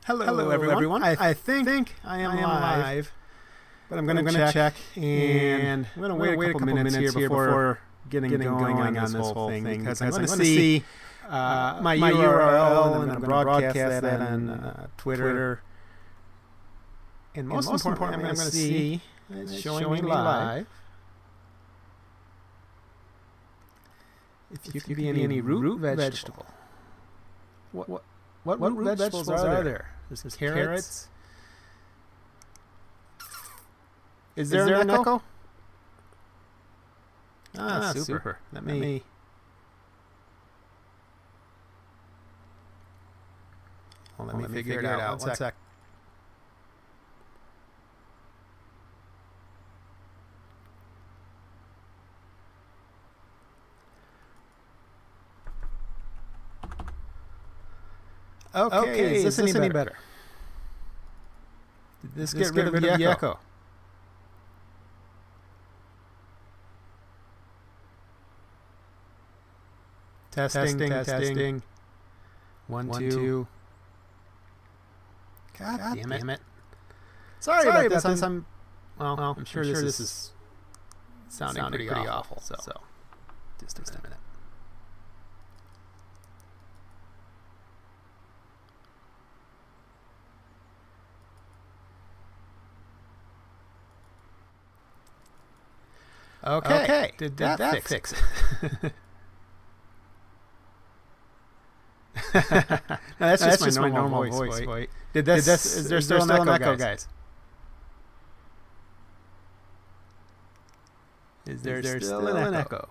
Hello everyone. I think I am live, but I'm going to check, and I'm going to wait a couple minutes here before getting going on this whole thing, because I'm going to see my URL, and I'm going to broadcast that on Twitter. And most importantly, I'm going to see it's showing me live. If you could be any root vegetable. What root vegetables are there? There's carrots. Is there an echo? Ah, super. Let me figure it out. One sec. Okay, is this any better? Did this get rid of the echo? Testing. One, two. God damn it. Sorry about this. I'm sure this is sounding pretty awful. So just a minute. Okay. Did that fix it? No, that's just my normal voice. Is there still an echo, guys? Is there still an echo?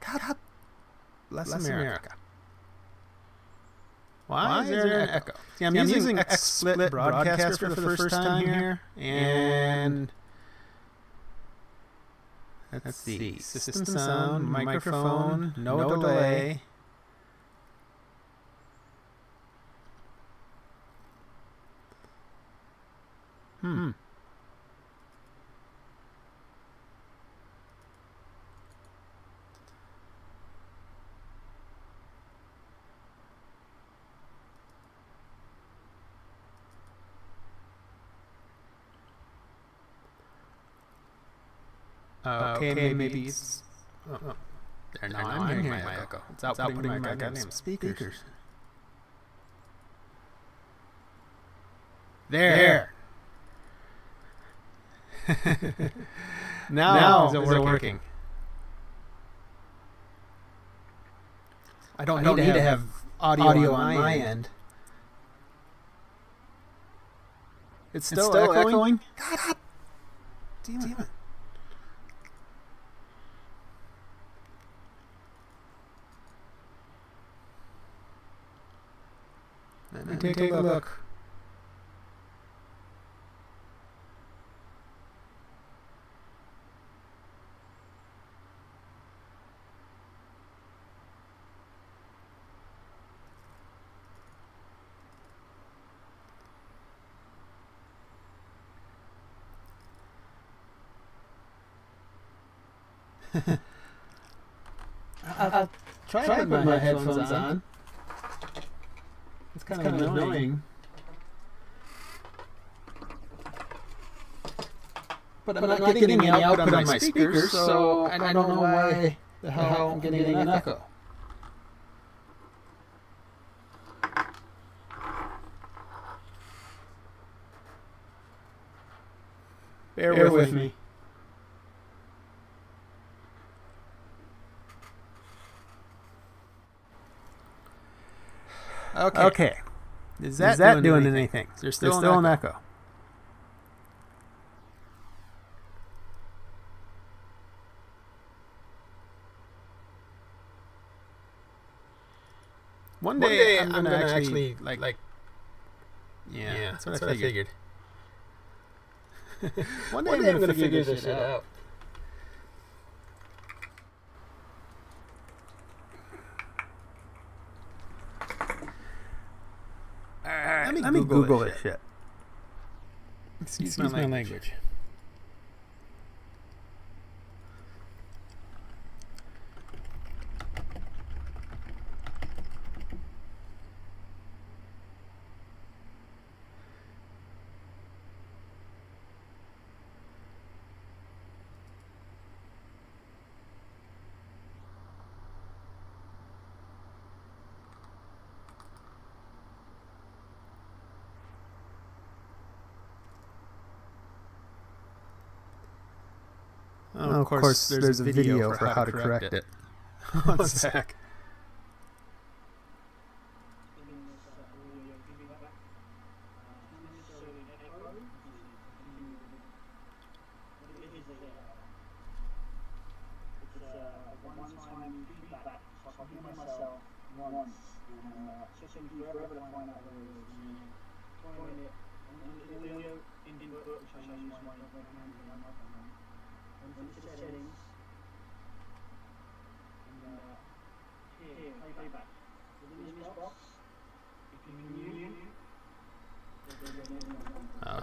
God bless America. Why is there an echo? See, I'm using XSplit Broadcaster for the first time here, and let's see. System sound, microphone, no delay. Okay, maybe it's... There, now I'm hearing my echo. It's outputting my goddamn speakers. There! Now is it working? I don't need to have audio on my end. It's still echoing? God damn it. Let me take a look. I'll try to put my headphones on. It's kind of annoying. But I'm not getting any output on my speakers, so I don't know why the hell I'm getting an echo. Bear with me. Okay. Is that doing anything? There's still an echo. One day I'm gonna actually like yeah, that's what I figured. One day I'm gonna figure this shit out. Let me Google this shit. Excuse my language. Oh, of course, there's a video for how to correct it. One sec.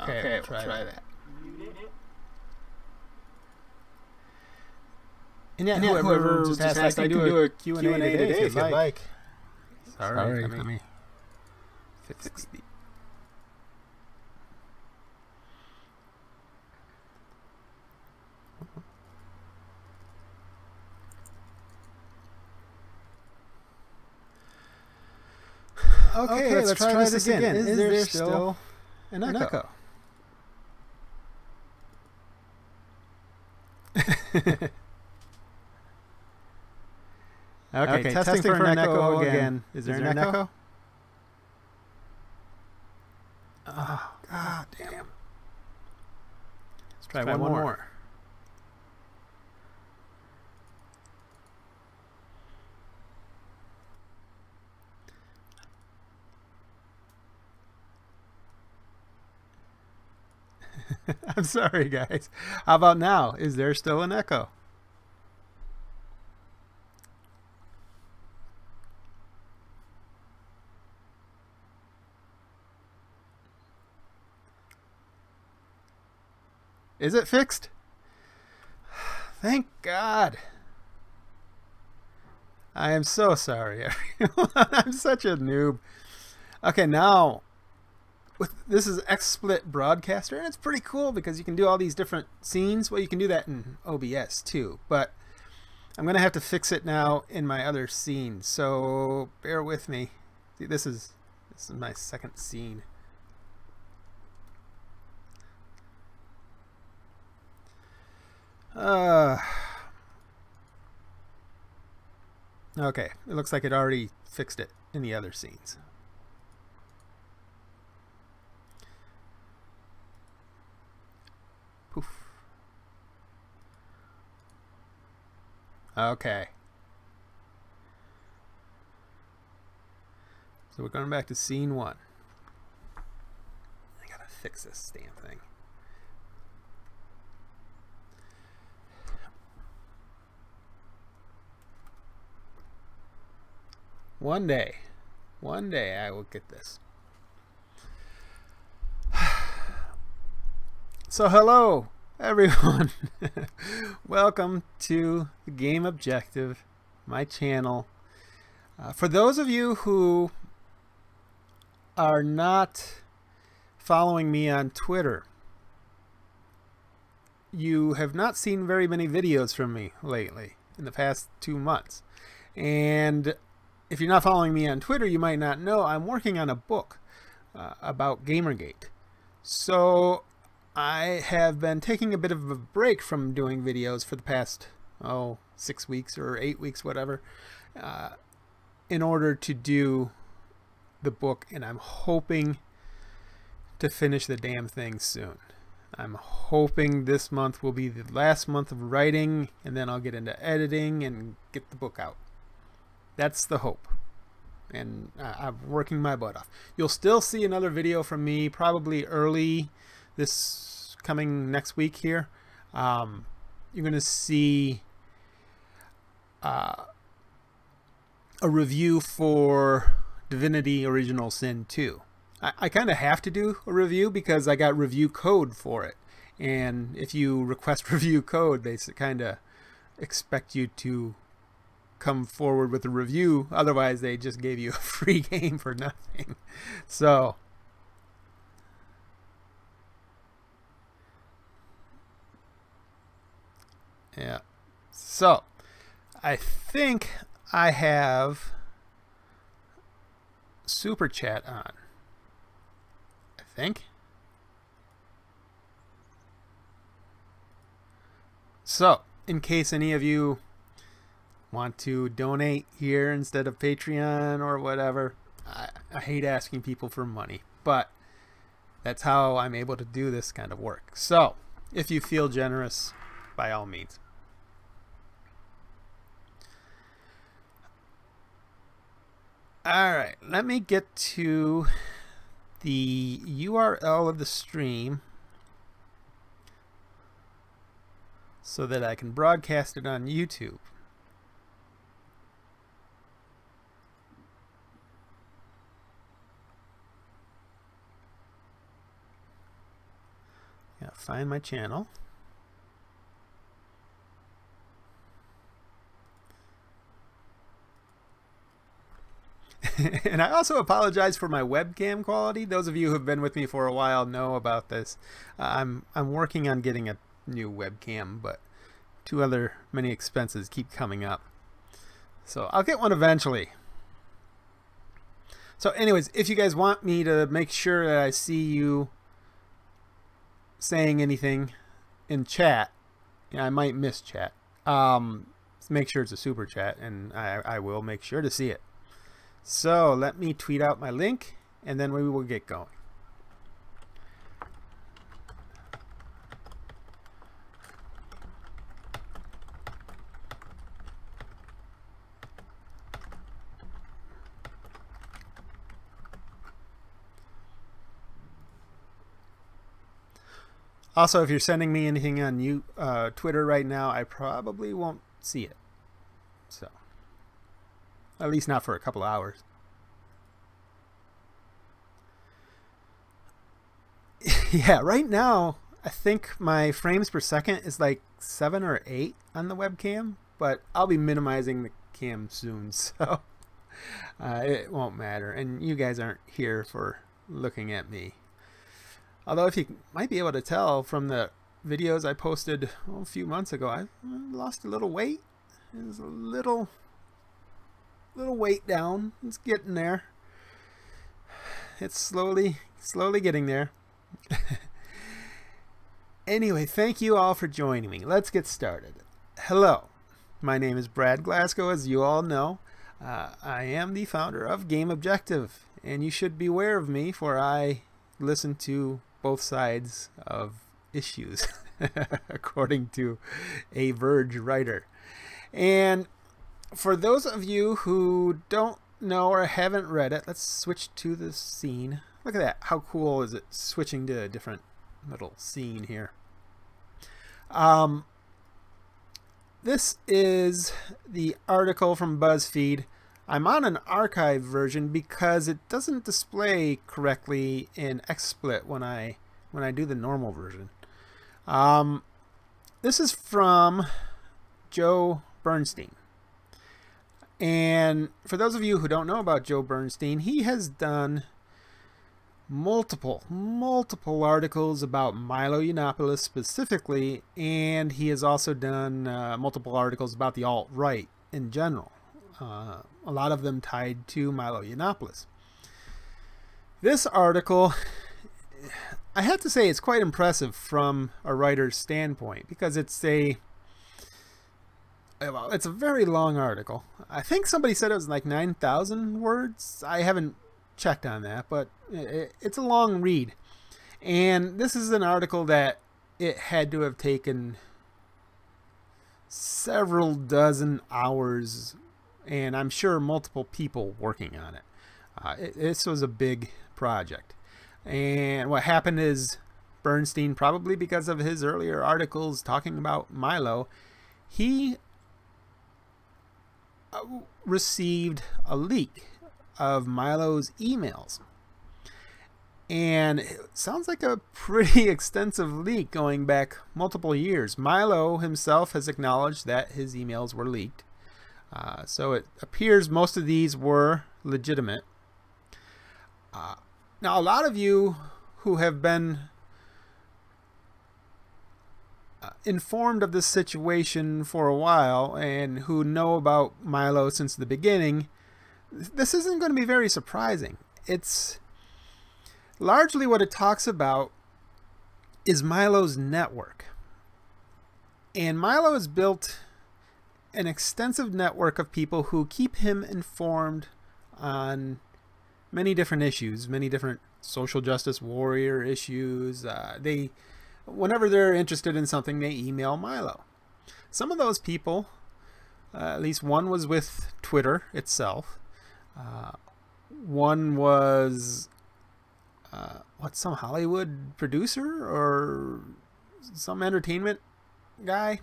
Okay, we'll try that. And yeah, whoever just asked, I do a Q&A today if you'd like. Sorry, let me fix the... Okay, let's try this again. Is there still an echo? Okay, testing for an echo again. Is there an echo? Oh, god damn. Let's try one more. I'm sorry, guys. How about now? Is there still an echo? Is it fixed? Thank God. I am so sorry, everyone. I'm such a noob. Okay, now... this is XSplit Broadcaster, and it's pretty cool because you can do all these different scenes. Well, you can do that in OBS too, but I'm gonna have to fix it now in my other scene, so bear with me. See, this is my second scene. Okay, it looks like it already fixed it in the other scenes. Poof. Okay. So we're going back to scene 1. I gotta fix this damn thing. One day I will get this. So hello everyone. Welcome to the Game Objective, my channel. For those of you who are not following me on Twitter, you have not seen very many videos from me lately in the past 2 months. And if you're not following me on Twitter, you might not know I'm working on a book about Gamergate. So I have been taking a bit of a break from doing videos for the past 6 weeks or 8 weeks, whatever, in order to do the book, and I'm hoping to finish the damn thing soon. I'm hoping this month will be the last month of writing, and then I'll get into editing and get the book out. That's the hope, and I'm working my butt off. You'll still see another video from me probably early this coming next week here. You're going to see a review for Divinity Original Sin 2. I kind of have to do a review because I got review code for it, and if you request review code, they kind of expect you to come forward with a review. Otherwise they just gave you a free game for nothing. So yeah, so I think I have Super Chat on. I think So, in case any of you want to donate here instead of Patreon or whatever, I hate asking people for money, but that's how I'm able to do this kind of work. So, if you feel generous, by all means. All right, let me get to the URL of the stream so that I can broadcast it on YouTube. Yeah, find my channel. And I also apologize for my webcam quality. Those of you who have been with me for a while know about this. I'm working on getting a new webcam, but many expenses keep coming up. So I'll get one eventually. So anyways, if you guys want me to make sure that I see you saying anything in chat, I might miss chat. Make sure it's a super chat, and I will make sure to see it. So let me tweet out my link, and then we will get going. Also, if you're sending me anything on Twitter right now, I probably won't see it. So, at least not for a couple hours. Yeah, right now, I think my frames per second is like 7 or 8 on the webcam, but I'll be minimizing the cam soon, so it won't matter. And you guys aren't here for looking at me. Although, if you might be able to tell from the videos I posted a few months ago, I lost a little weight. There's a little weight down. It's getting there. It's slowly getting there. Anyway, thank you all for joining me. Let's get started. Hello, my name is Brad Glasgow, as you all know. I am the founder of Game Objective, and you should beware of me, for I listen to both sides of issues, according to a Verge writer. And for those of you who don't know or haven't read it, let's switch to the scene. Look at that. How cool is it switching to a different little scene here? This is the article from BuzzFeed. I'm on an archive version because it doesn't display correctly in XSplit when I do the normal version. This is from Joe Bernstein. And for those of you who don't know about Joe Bernstein, he has done multiple articles about Milo Yiannopoulos specifically, and he has also done multiple articles about the alt-right in general. A lot of them tied to Milo Yiannopoulos. This article, I have to say, it's quite impressive from a writer's standpoint, because it's a very long article. I think somebody said it was like 9,000 words. I haven't checked on that, but it's a long read. And this is an article that it had to have taken several dozen hours, and I'm sure multiple people working on it. This was a big project. And what happened is, Bernstein, probably because of his earlier articles talking about Milo, he received a leak of Milo's emails. And it sounds like a pretty extensive leak going back multiple years. Milo himself has acknowledged that his emails were leaked. So it appears most of these were legitimate. Now, a lot of you who have been informed of this situation for a while and who know about Milo since the beginning, this isn't going to be very surprising. It's largely what it talks about is Milo's network. And Milo has built an extensive network of people who keep him informed on many different issues, many different social justice warrior issues. Whenever they're interested in something, they email Milo. Some of those people, at least one was with Twitter itself. One was some Hollywood producer or some entertainment guy.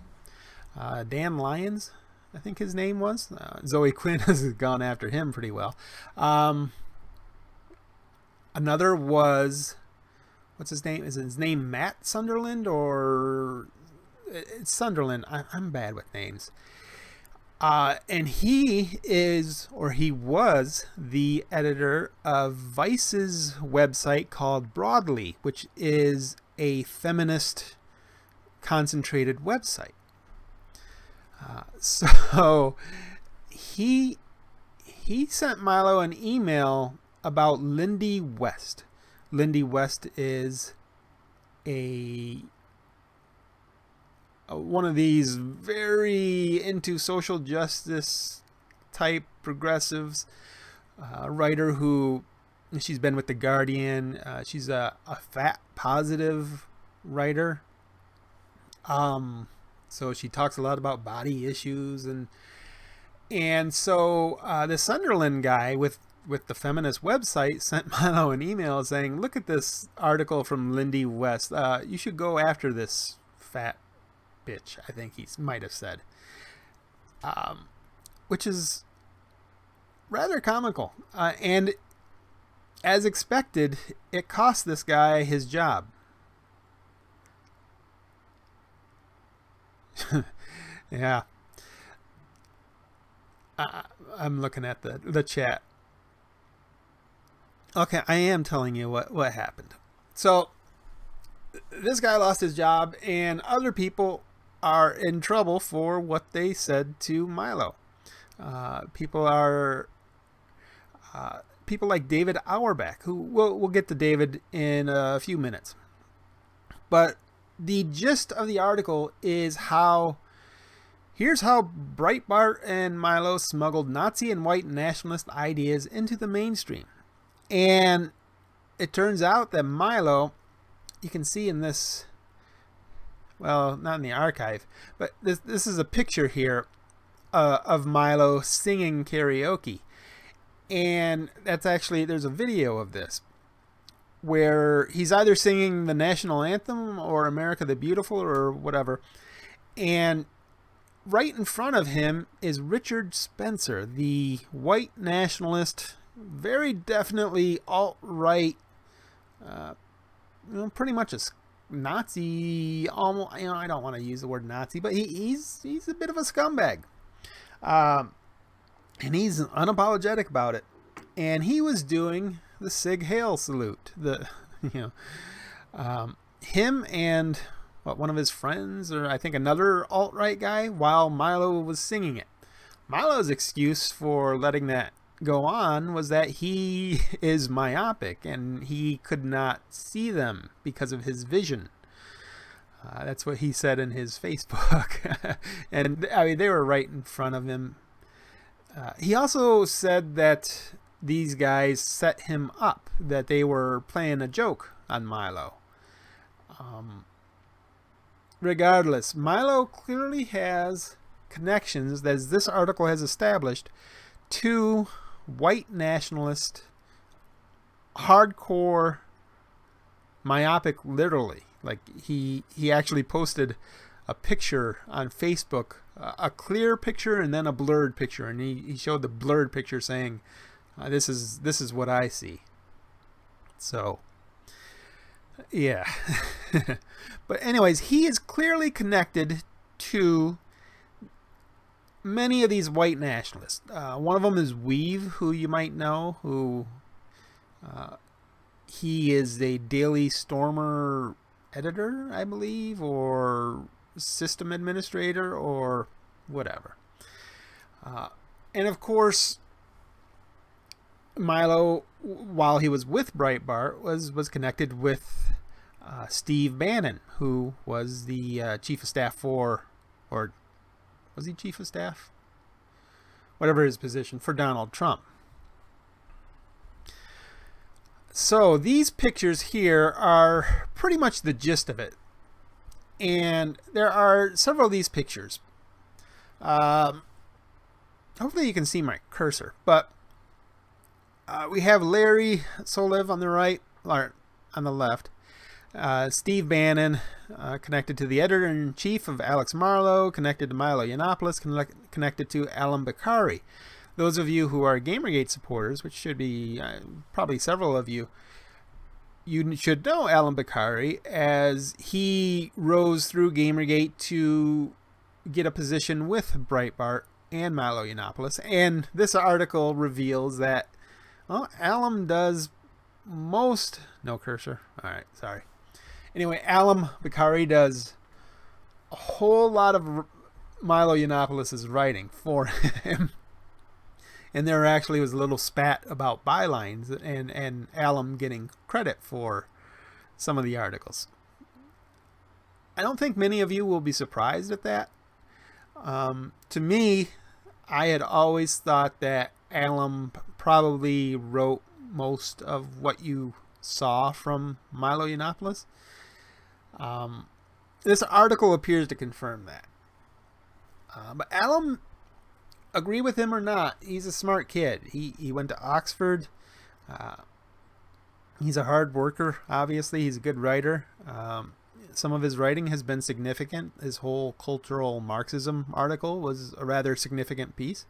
Dan Lyons, I think his name was. Zoe Quinn has gone after him pretty well. Another was, what's his name? Is his name Matt Sunderland, or it's Sunderland? I'm bad with names. And he is, or he was, the editor of Vice's website called Broadly, which is a feminist concentrated website. So he sent Milo an email about Lindy West. Lindy West is one of these very into social justice type progressives, writer who, she's been with The Guardian. She's a fat positive writer. So she talks a lot about body issues, and so the Sunderland guy with the feminist website sent Milo an email saying, look at this article from Lindy West. You should go after this fat bitch, I think he might have said. Which is rather comical. And as expected, it cost this guy his job. Yeah. I'm looking at the chat. Okay, I am telling you what happened. So this guy lost his job, and other people are in trouble for what they said to Milo. People like David Auerbach, who we'll get to David in a few minutes. But the gist of the article is here's how Breitbart and Milo smuggled Nazi and white nationalist ideas into the mainstream. And it turns out that Milo, you can see in this, well, not in the archive, but this is a picture here of Milo singing karaoke. And that's actually, there's a video of this where he's either singing the national anthem or America the Beautiful or whatever. And right in front of him is Richard Spencer, the white nationalist, very definitely alt-right, pretty much a Nazi, almost, I don't want to use the word Nazi, but he's a bit of a scumbag. And he's unapologetic about it. And he was doing the Sig Heil salute. Him and one of his friends, or I think another alt-right guy, while Milo was singing it. Milo's excuse for letting that go on was that he is myopic and he could not see them because of his vision. That's what he said in his Facebook. And I mean, they were right in front of him. He also said that these guys set him up, that they were playing a joke on Milo. Regardless, Milo clearly has connections, as this article has established, to white nationalist, hardcore, myopic, literally. Like he actually posted a picture on Facebook, a clear picture and then a blurred picture, and he showed the blurred picture saying, this is what I see. So yeah. But anyways, he is clearly connected to many of these white nationalists. One of them is Weave, who you might know, who he is a Daily Stormer editor, I believe, or system administrator, or whatever. And of course, Milo, while he was with Breitbart, was connected with Steve Bannon, who was the chief of staff for or was he chief of staff? Whatever his position, for Donald Trump. So these pictures here are pretty much the gist of it. And there are several of these pictures. Hopefully you can see my cursor. But we have Larry Solev on the right, or on the left. Steve Bannon, connected to the editor-in-chief of Alex Marlow, connected to Milo Yiannopoulos, connected to Alan Bakari. Those of you who are Gamergate supporters, which should be probably several of you, you should know Alan Bakari, as he rose through Gamergate to get a position with Breitbart and Milo Yiannopoulos. And this article reveals that, well, Alan does most... No cursor. All right, sorry. Anyway, Alan Bakari does a whole lot of Milo Yiannopoulos' writing for him. And there actually was a little spat about bylines and Alan getting credit for some of the articles. I don't think many of you will be surprised at that. To me, I had always thought that Alan probably wrote most of what you saw from Milo Yiannopoulos. This article appears to confirm that. But Alan, agree with him or not, he's a smart kid. He went to Oxford. He's a hard worker, obviously. He's a good writer. Some of his writing has been significant. His whole cultural Marxism article was a rather significant piece.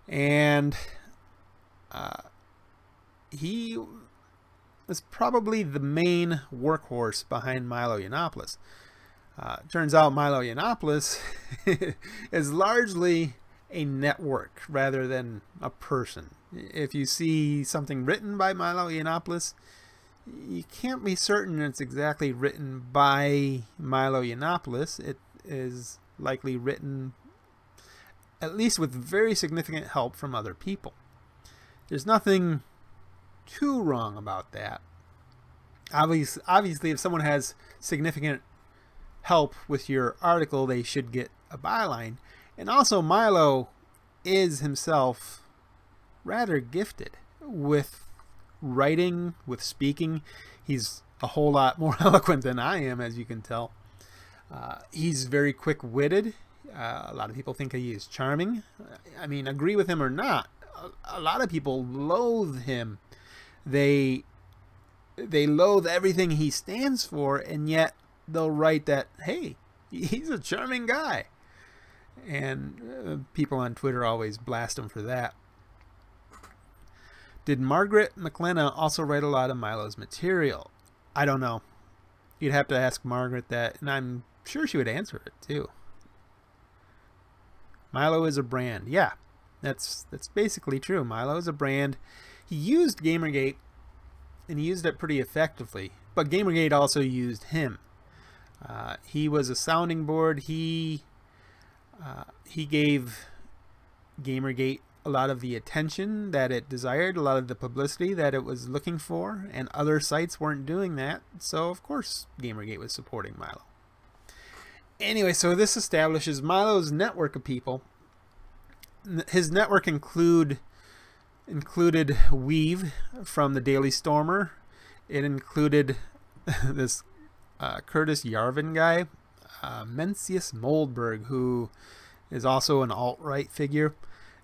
And he was probably the main workhorse behind Milo Yiannopoulos. Turns out Milo Yiannopoulos is largely a network rather than a person. If you see something written by Milo Yiannopoulos, you can't be certain it's exactly written by Milo Yiannopoulos. It is likely written at least with very significant help from other people. There's nothing too wrong about that. Obviously, if someone has significant help with your article, they should get a byline. And also, Milo is himself rather gifted with writing, with speaking. He's a whole lot more eloquent than I am, as you can tell. He's very quick-witted. A lot of people think he is charming. I mean, agree with him or not, a lot of people loathe him. They loathe everything he stands for, and yet they'll write that, hey, he's a charming guy. And people on Twitter always blast him for that. Did Margaret McLennan also write a lot of Milo's material? I don't know. You'd have to ask Margaret that, and I'm sure she would answer it too. Milo is a brand. Yeah, that's basically true. Milo is a brand. He used Gamergate, and he used it pretty effectively. But Gamergate also used him. He was a sounding board. He gave Gamergate a lot of the attention that it desired, a lot of the publicity that it was looking for, and other sites weren't doing that. So, of course, Gamergate was supporting Milo. Anyway, so this establishes Milo's network of people. His network included Weave from the Daily Stormer. It included this Curtis Yarvin guy, Mencius Moldberg, who is also an alt-right figure.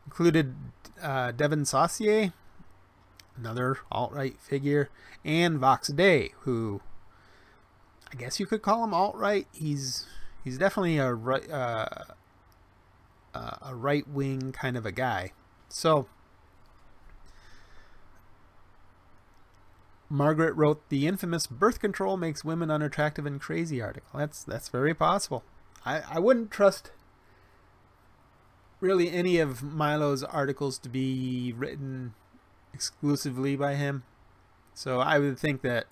Included Devin Saucier, another alt-right figure, and Vox Day, who I guess you could call him alt-right. He's definitely a right-wing kind of a guy. So Margaret wrote the infamous "Birth Control Makes Women Unattractive and Crazy" article. That's very possible. I wouldn't trust really any of Milo's articles to be written exclusively by him. So I would think that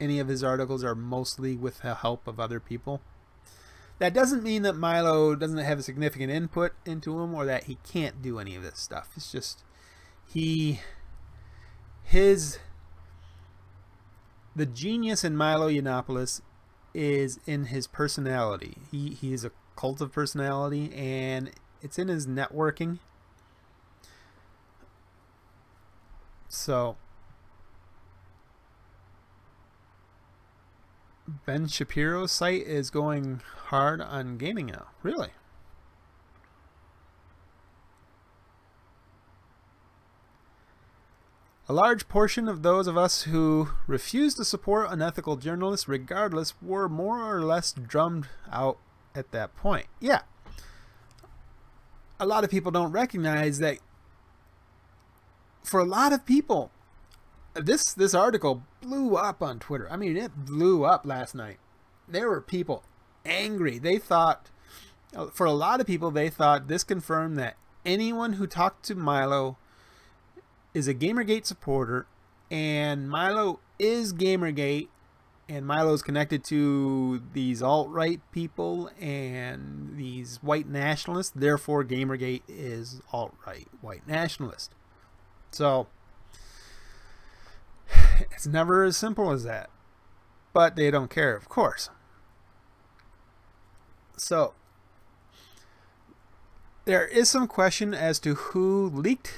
any of his articles are mostly with the help of other people. That doesn't mean that Milo doesn't have a significant input into him or that he can't do any of this stuff. It's just the genius in Milo Yiannopoulos is in his personality. He is a cult of personality, and it's in his networking. So Ben Shapiro's site is going hard on gaming now. Really? A large portion of those of us who refuse to support unethical journalists regardless were more or less drummed out at that point. Yeah. A lot of people don't recognize that for a lot of people, this article blew up on Twitter. I mean, it blew up last night. There were people angry. They thought, for a lot of people, they thought this confirmed that anyone who talked to Milo is a Gamergate supporter, and Milo is Gamergate, and Milo's connected to these alt-right people and these white nationalists. Therefore, Gamergate is alt-right, white nationalist. So it's never as simple as that. But they don't care, of course. So there is some question as to who leaked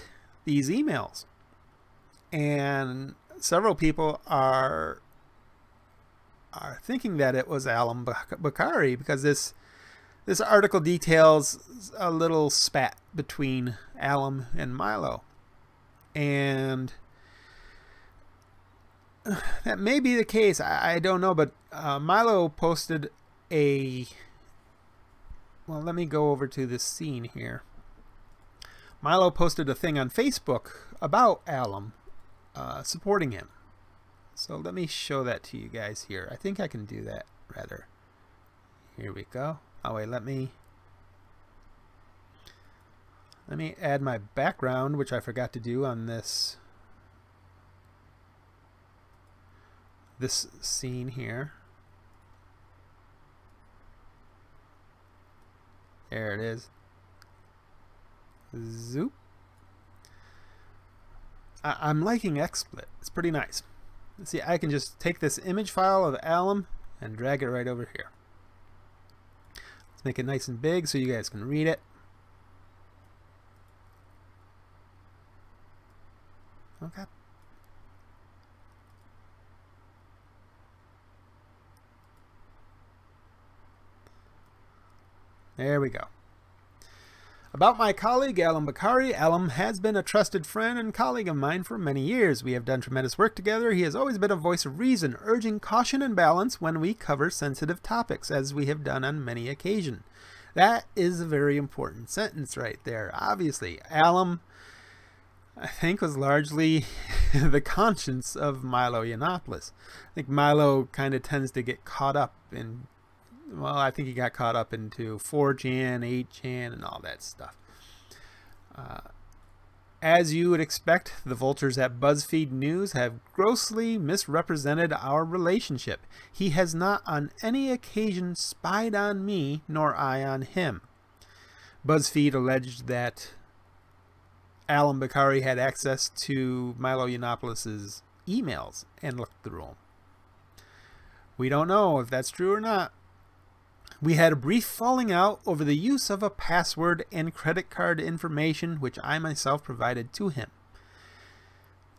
these emails, and several people are thinking that it was Alam Bakari, because this article details a little spat between Alam and Milo, and that may be the case. I don't know, but Milo posted a, well, let me go over to this scene here. Milo posted a thing on Facebook about Alam supporting him. So let me show that to you guys here. I think I can do that, rather. Here we go. Oh wait, let me add my background, which I forgot to do on this scene here. There it is. Zoop. I'm liking XSplit. It's pretty nice. Let's see, I can just take this image file of Alam and drag it right over here. Let's make it nice and big so you guys can read it. Okay. There we go. About my colleague, Alam Bakari. Alam has been a trusted friend and colleague of mine for many years. We have done tremendous work together. He has always been a voice of reason, urging caution and balance when we cover sensitive topics, as we have done on many occasions. That is a very important sentence right there. Obviously, Alam, I think, was largely the conscience of Milo Yiannopoulos. I think Milo kind of tends to get caught up in, well, I think he got caught up into 4chan, 8chan, and all that stuff. As you would expect, the vultures at BuzzFeed News have grossly misrepresented our relationship. He has not on any occasion spied on me, nor I on him. BuzzFeed alleged that Alam Bakari had access to Milo Yiannopoulos' emails and looked through them. We don't know if that's true or not. We had a brief falling out over the use of a password and credit card information, which I myself provided to him.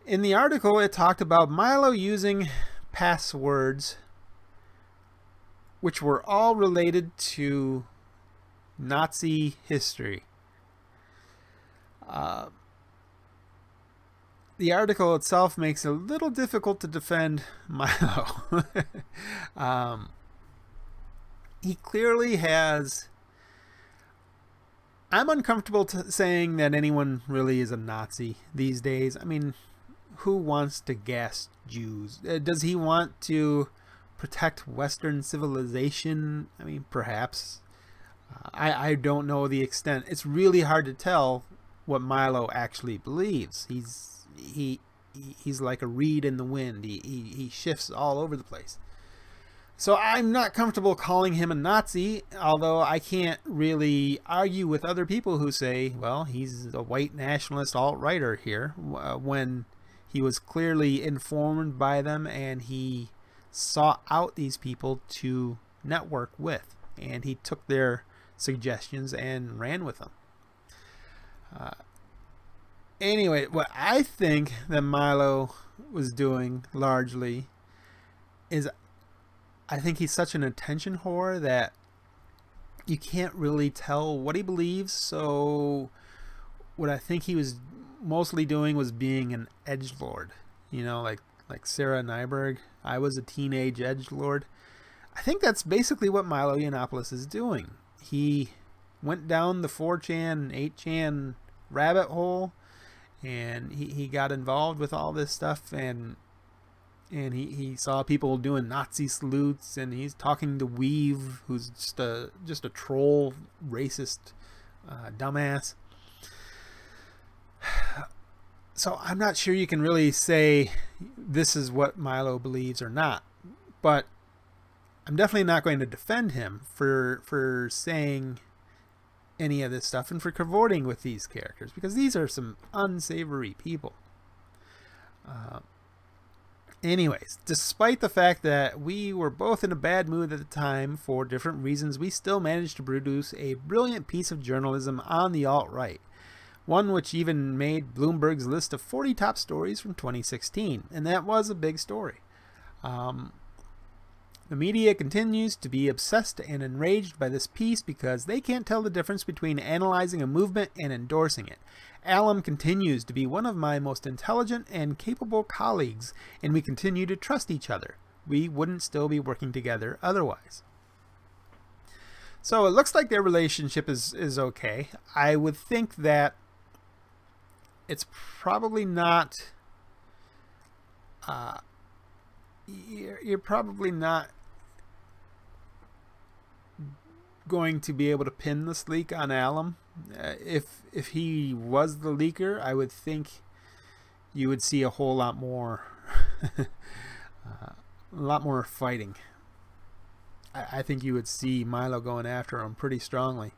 In the article, it talked about Milo using passwords which were all related to Nazi history. The article itself makes it a little difficult to defend Milo. He clearly has... I'm uncomfortable saying that anyone really is a Nazi these days. I mean, who wants to gas Jews? Does he want to protect Western civilization? I mean, perhaps. I don't know the extent. It's really hard to tell what Milo actually believes. He's like a reed in the wind. He shifts all over the place. So I'm not comfortable calling him a Nazi, although I can't really argue with other people who say, well, he's a white nationalist alt-righter here, when he was clearly informed by them and he sought out these people to network with, and he took their suggestions and ran with them. Anyway, what I think that Milo was doing largely is, I think he's such an attention whore that you can't really tell what he believes. So what I think he was mostly doing was being an edgelord, you know, like Sarah Nyberg. I was a teenage edgelord. I think that's basically what Milo Yiannopoulos is doing. He went down the 4chan, 8chan rabbit hole, and he got involved with all this stuff, and he saw people doing Nazi salutes, and he's talking to Weave, who's just a troll, racist, dumbass. So I'm not sure you can really say this is what Milo believes or not, but I'm definitely not going to defend him for saying any of this stuff and for cavorting with these characters, because these are some unsavory people. Anyways, despite the fact that we were both in a bad mood at the time for different reasons, we still managed to produce a brilliant piece of journalism on the alt-right, one which even made Bloomberg's list of 40 top stories from 2016, and that was a big story. The media continues to be obsessed and enraged by this piece because they can't tell the difference between analyzing a movement and endorsing it. Alum continues to be one of my most intelligent and capable colleagues, and we continue to trust each other. We wouldn't still be working together otherwise. So it looks like their relationship is okay. I would think that it's probably not... you're probably not going to be able to pin this leak on Alum. If he was the leaker, I would think you would see a whole lot more fighting. I think you would see Milo going after him pretty strongly.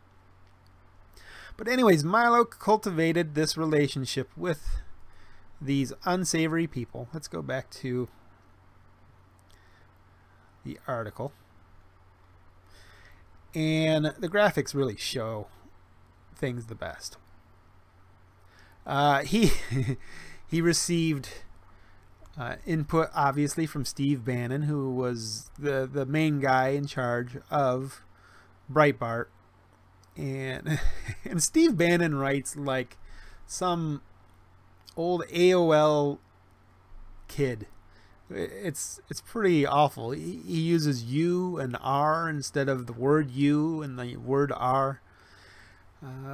But anyways, Milo cultivated this relationship with these unsavory people. Let's go back to the article. And the graphics really show things the best. He received input, obviously, from Steve Bannon, who was the main guy in charge of Breitbart. And Steve Bannon writes like some old AOL kid. It's pretty awful. He uses you and R instead of the word you and the word R.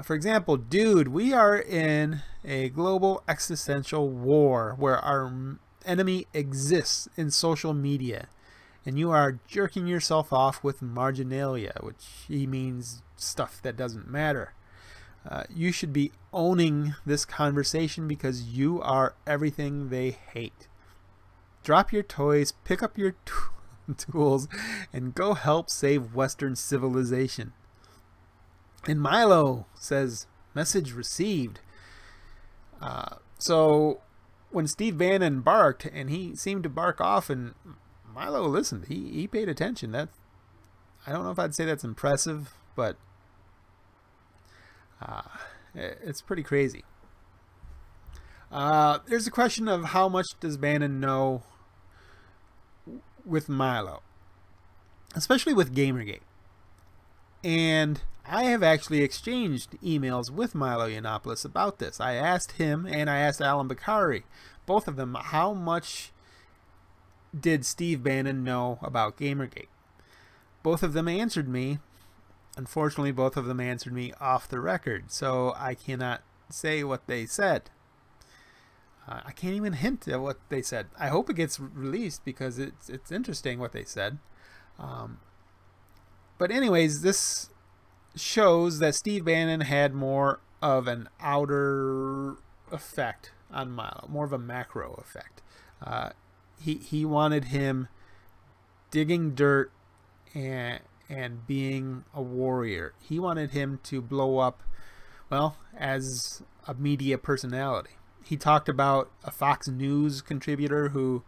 For example, dude, we are in a global existential war where our enemy exists in social media, and you are jerking yourself off with marginalia, which he means stuff that doesn't matter. You should be owning this conversation because you are everything they hate. Drop your toys, pick up your tools, and go help save Western civilization. And Milo says, message received. So when Steve Bannon barked, and he seemed to bark off, and Milo listened, he paid attention. I don't know if I'd say that's impressive, but it's pretty crazy. There's a question of how much does Bannon know with Milo, especially with Gamergate. And I have actually exchanged emails with Milo Yiannopoulos about this. I asked him and I asked Alan Bakari, both of them, how much did Steve Bannon know about Gamergate? Both of them answered me. Unfortunately, both of them answered me off the record, so I cannot say what they said. I can't even hint at what they said. I hope it gets released because it's interesting what they said. But anyways, this shows that Steve Bannon had more of an outer effect on Milo, more of a macro effect. He wanted him digging dirt and being a warrior. He wanted him to blow up, well, as a media personality. He talked about a Fox News contributor who,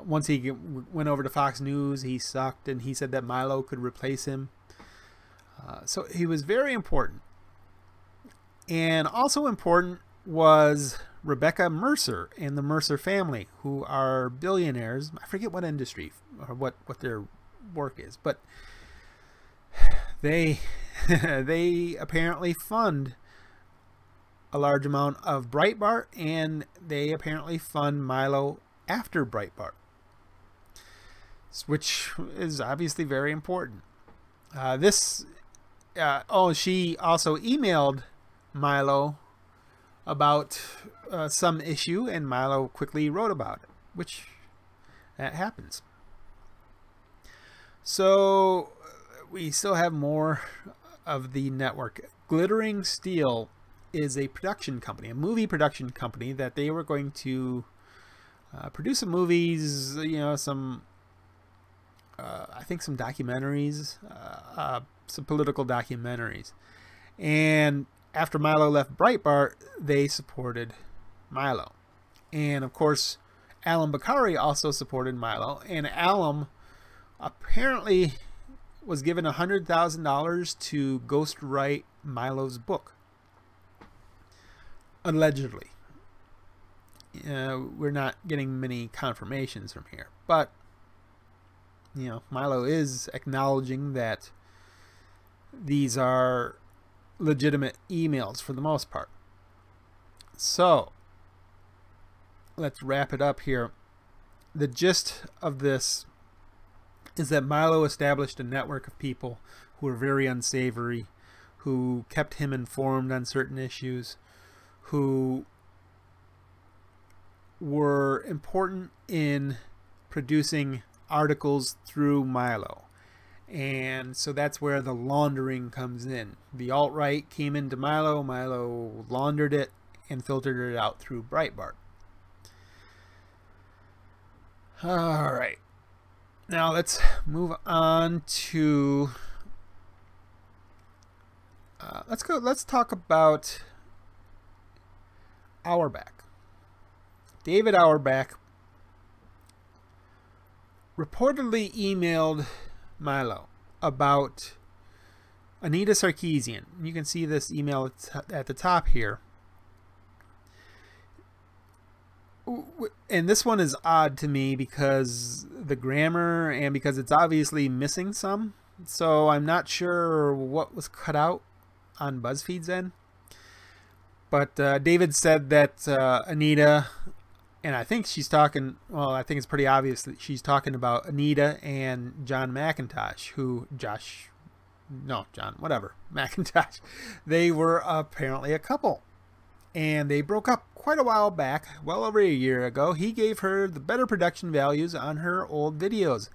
once he went over to Fox News, he sucked, and he said that Milo could replace him. So he was very important. And also important was Rebecca Mercer and the Mercer family, who are billionaires. I forget what industry or what their work is, but they they apparently fund a large amount of Breitbart, and they apparently fund Milo after Breitbart, which is obviously very important. She also emailed Milo about some issue, and Milo quickly wrote about it, which that happens. So we still have more of the network. Glittering Steel is a production company, a movie production company, that they were going to produce some movies, some I think some documentaries, some political documentaries. And after Milo left Breitbart, they supported Milo. And of course, Alum Bakari also supported Milo. And Alum apparently was given $100,000 to ghostwrite Milo's book. Allegedly. We're not getting many confirmations from here. But, Milo is acknowledging that these are legitimate emails for the most part. So let's wrap it up here. The gist of this is that Milo established a network of people who were very unsavory, who kept him informed on certain issues, who were important in producing articles through Milo. And so that's where the laundering comes in. The alt-right came into Milo, Milo laundered it and filtered it out through Breitbart. All right. Now let's move on to let's talk about Auerbach. David Auerbach reportedly emailed Milo about Anita Sarkeesian. You can see this email at the top here. And this one is odd to me because the grammar and because it's obviously missing some. So I'm not sure what was cut out on BuzzFeed's end. But David said that Anita, and I think she's talking, well, I think it's pretty obvious that she's talking about Anita and John McIntosh, McIntosh. They were apparently a couple. And they broke up quite a while back, well over a year ago. He gave her the better production values on her old videos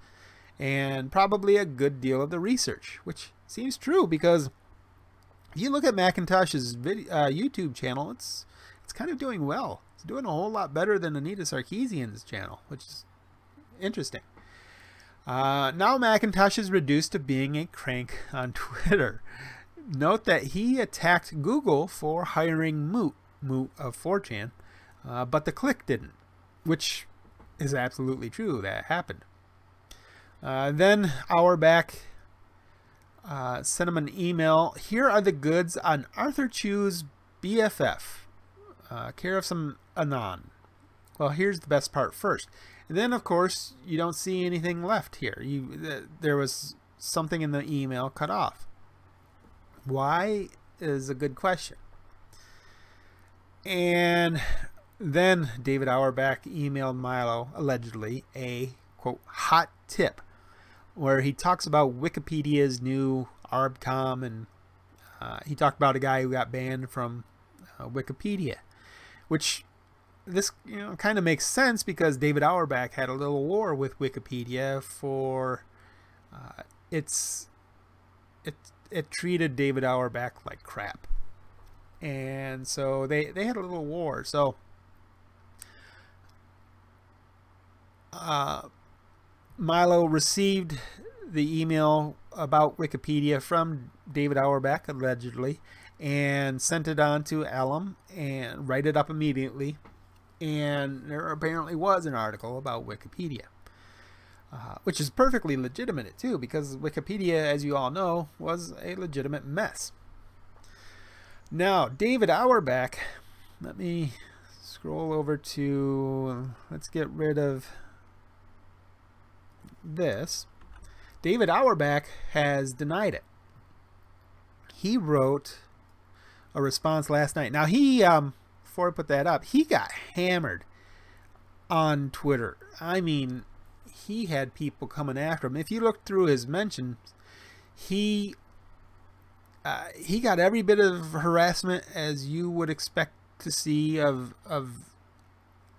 and probably a good deal of the research, which seems true because if you look at McIntosh's YouTube channel, it's kind of doing well. It's doing a whole lot better than Anita Sarkeesian's channel, which is interesting. Now McIntosh is reduced to being a crank on Twitter. Note that he attacked Google for hiring Moot of 4chan, but the click didn't, which is absolutely true. That happened. Then Auerbach sent him an email. Here are the goods on Arthur Chu's BFF, care of some Anon. Well, here's the best part first. And then, of course, you don't see anything left here. There was something in the email cut off. Why is a good question. And then David Auerbach emailed Milo, allegedly, a, quote, hot tip, where he talks about Wikipedia's new ARBCom, and he talked about a guy who got banned from Wikipedia, which this kind of makes sense because David Auerbach had a little war with Wikipedia for it treated David Auerbach like crap. And so they had a little war. So Milo received the email about Wikipedia from David Auerbach, allegedly, and sent it on to Alum and write it up immediately. And there apparently was an article about Wikipedia. which is perfectly legitimate too, because Wikipedia, as you all know, was a legitimate mess. Now, David Auerbach, let me scroll over to, let's get rid of this. David Auerbach has denied it. He wrote a response last night. Now, he, before I put that up, he got hammered on Twitter. I mean, he had people coming after him. If you look through his mentions, he got every bit of harassment as you would expect to see of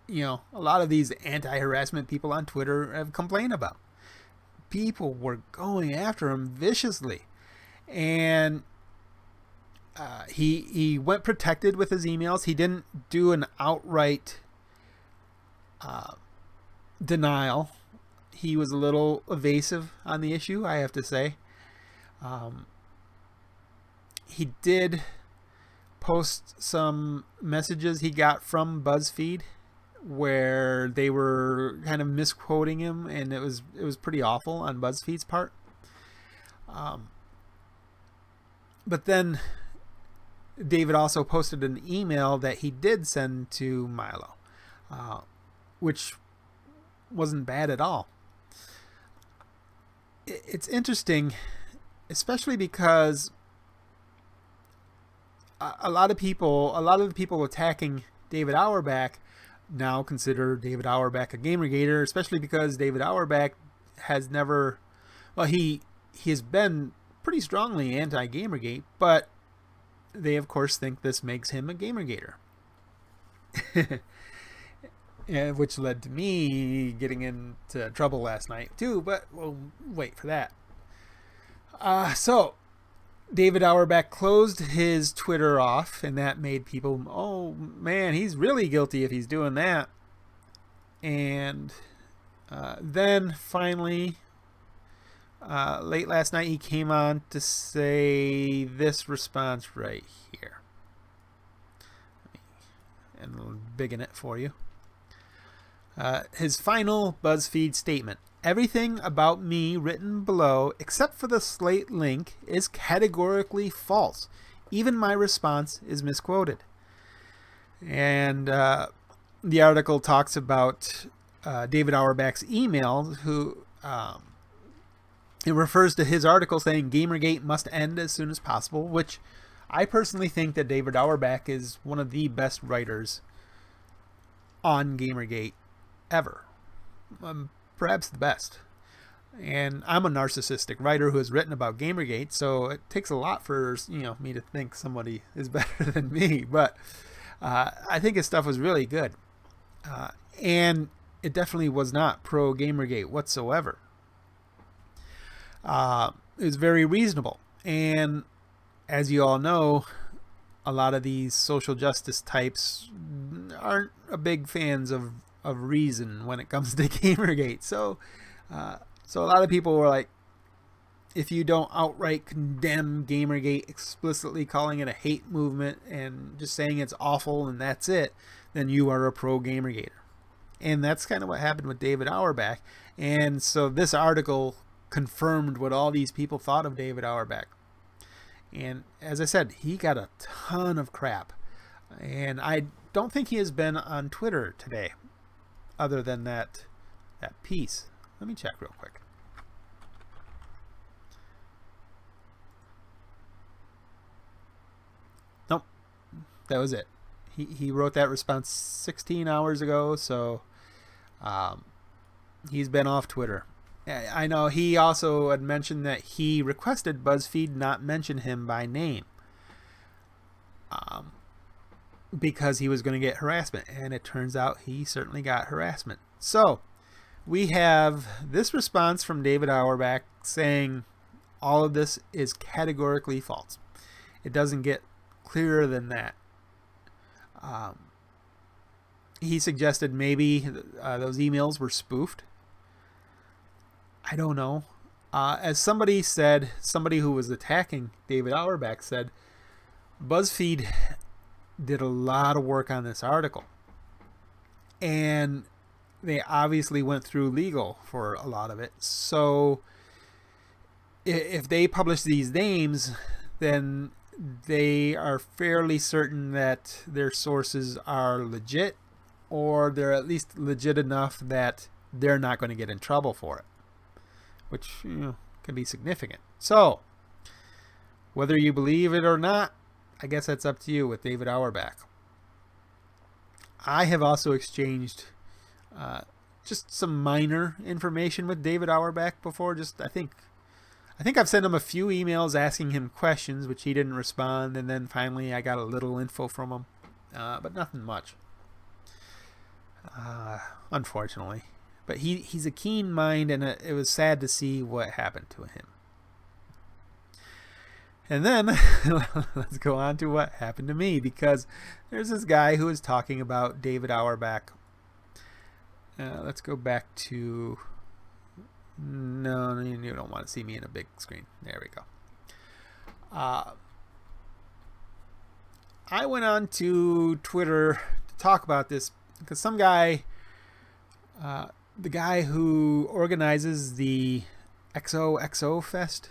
you know, a lot of these anti-harassment people on Twitter have complained about. People were going after him viciously, and he went protected with his emails. He didn't do an outright denial. He was a little evasive on the issue, I have to say. He did post some messages he got from BuzzFeed where they were kind of misquoting him, and it was pretty awful on BuzzFeed's part. But then David also posted an email that he did send to Milo, which wasn't bad at all. It's interesting, especially because a lot of the people attacking David Auerbach now consider David Auerbach a Gamergater, especially because David Auerbach has never, well, he has been pretty strongly anti-Gamergate, but they of course think this makes him a Gamergater. Which led to me getting into trouble last night too, but we'll wait for that. So David Auerbach closed his Twitter off, and that made people, oh man, he's really guilty if he's doing that. And then finally, late last night, he came on to say this response right here. And I'll biggin it for you. His final BuzzFeed statement. Everything about me written below, except for the Slate link, is categorically false. Even my response is misquoted. And the article talks about David Auerbach's email, who it refers to his article saying Gamergate must end as soon as possible, which I personally think that David Auerbach is one of the best writers on Gamergate ever. Perhaps the best. And I'm a narcissistic writer who has written about Gamergate, so it takes a lot for, you know, me to think somebody is better than me. But I think his stuff was really good, and it definitely was not pro Gamergate whatsoever. It was very reasonable, and as you all know, a lot of these social justice types aren't a big fans of reason when it comes to Gamergate. So so a lot of people were like, if you don't outright condemn Gamergate, explicitly calling it a hate movement and just saying it's awful and that's it, then you are a pro Gamergater. And that's kind of what happened with David Auerbach. And so this article confirmed what all these people thought of David Auerbach. And as I said, he got a ton of crap. And I don't think he has been on Twitter today, other than that piece. Let me check real quick. Nope, that was it. He wrote that response 16 hours ago, so he's been off Twitter. I know he also had mentioned that he requested BuzzFeed not mention him by name because he was going to get harassment, and it turns out he certainly got harassment. So we have this response from David Auerbach saying all of this is categorically false. It doesn't get clearer than that. He suggested maybe those emails were spoofed. I don't know. As somebody said, somebody who was attacking David Auerbach said, BuzzFeed did a lot of work on this article. And they obviously went through legal for a lot of it. So if they publish these names, then they are fairly certain that their sources are legit, or they're at least legit enough that they're not going to get in trouble for it, which, you know, can be significant. So whether you believe it or not, I guess that's up to you with David Auerbach. I have also exchanged just some minor information with David Auerbach before. I think I've sent him a few emails asking him questions, which he didn't respond, and then finally I got a little info from him, but nothing much, unfortunately. But he's a keen mind, and it was sad to see what happened to him. And then let's go on to what happened to me, because there's this guy who is talking about David Auerbach. Let's go back to... No, you don't want to see me in a big screen. There we go. I went on to Twitter to talk about this because some guy, the guy who organizes the XOXO Fest,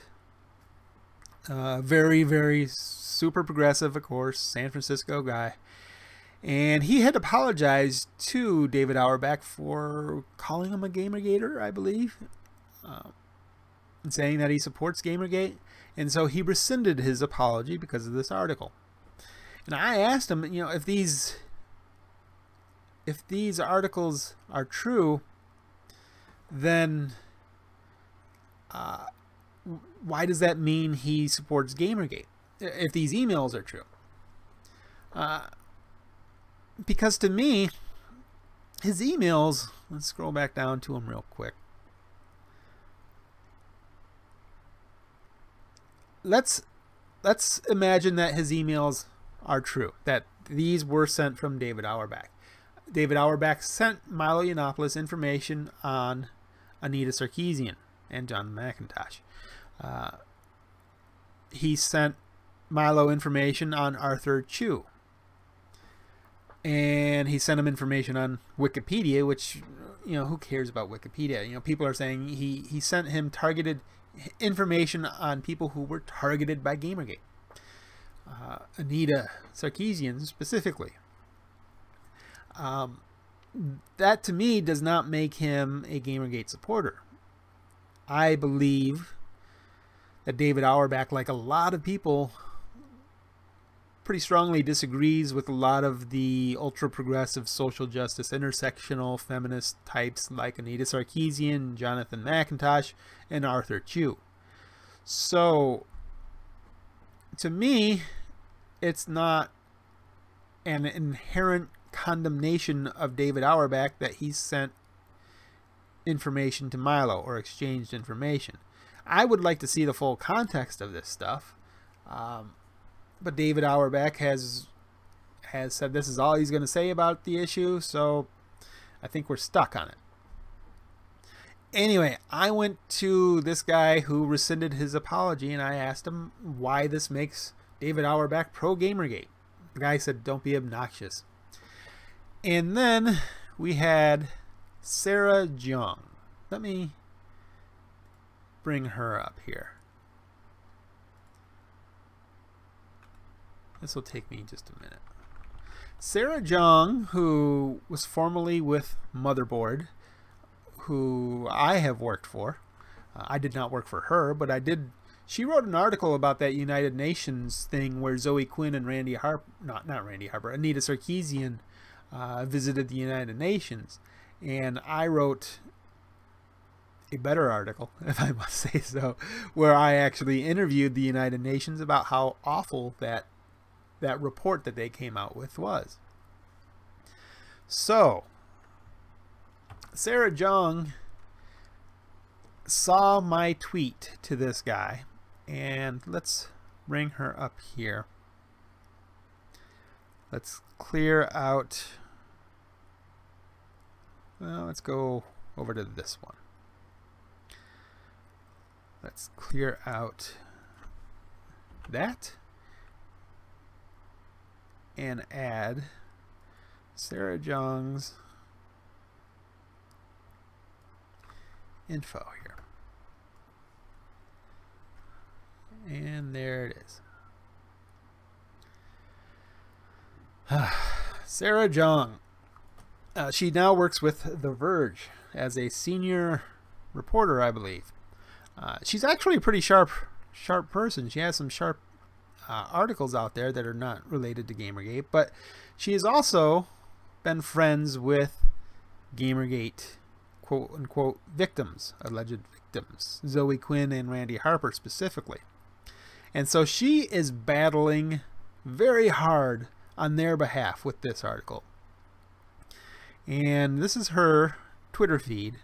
very, very super progressive, of course, San Francisco guy, and he had apologized to David Auerbach for calling him a Gamergator, I believe, and saying that he supports Gamergate, and so he rescinded his apology because of this article. And I asked him, you know, if these articles are true, then why does that mean he supports Gamergate? If these emails are true, because to me, his emails. Let's scroll back down to them real quick. Let's imagine that his emails are true, that these were sent from David Auerbach. David Auerbach sent Milo Yiannopoulos information on Anita Sarkeesian and John McIntosh. He sent Milo information on Arthur Chu. And he sent him information on Wikipedia, which, you know, who cares about Wikipedia? You know, people are saying he sent him targeted information on people who were targeted by Gamergate. Anita Sarkeesian specifically. That to me does not make him a Gamergate supporter. I believe that David Auerbach, like a lot of people, pretty strongly disagrees with a lot of the ultra-progressive social justice intersectional feminist types like Anita Sarkeesian, Jonathan McIntosh, and Arthur Chu. So to me, it's not an inherent condemnation of David Auerbach that he sent information to Milo or exchanged information. I would like to see the full context of this stuff. But David Auerbach has said this is all he's going to say about the issue, so I think we're stuck on it. Anyway, I went to this guy who rescinded his apology, and I asked him why this makes David Auerbach pro-Gamergate. The guy said, don't be obnoxious. And then we had Sarah Jung. Let me bring her up here. This will take me just a minute. Sarah Jung, who was formerly with Motherboard, who I have worked for. I did not work for her, but I did. She wrote an article about that United Nations thing where Zoe Quinn and Randy Harper, not Randy Harper, Anita Sarkeesian visited the United Nations. And I wrote a better article, if I must say so, where I actually interviewed the United Nations about how awful that report that they came out with was. So Sarah Jung saw my tweet to this guy, and let's bring her up here. Let's clear out, well, let's go over to this one. Let's clear out that and add Sarah Jung's info here. And there it is. Sarah Jung. She now works with The Verge as a senior reporter, I believe. She's actually a pretty sharp person. She has some sharp articles out there that are not related to Gamergate, but she has also been friends with Gamergate quote-unquote victims, alleged victims, Zoe Quinn and Randy Harper specifically. And so she is battling very hard on their behalf with this article. And this is her Twitter feed.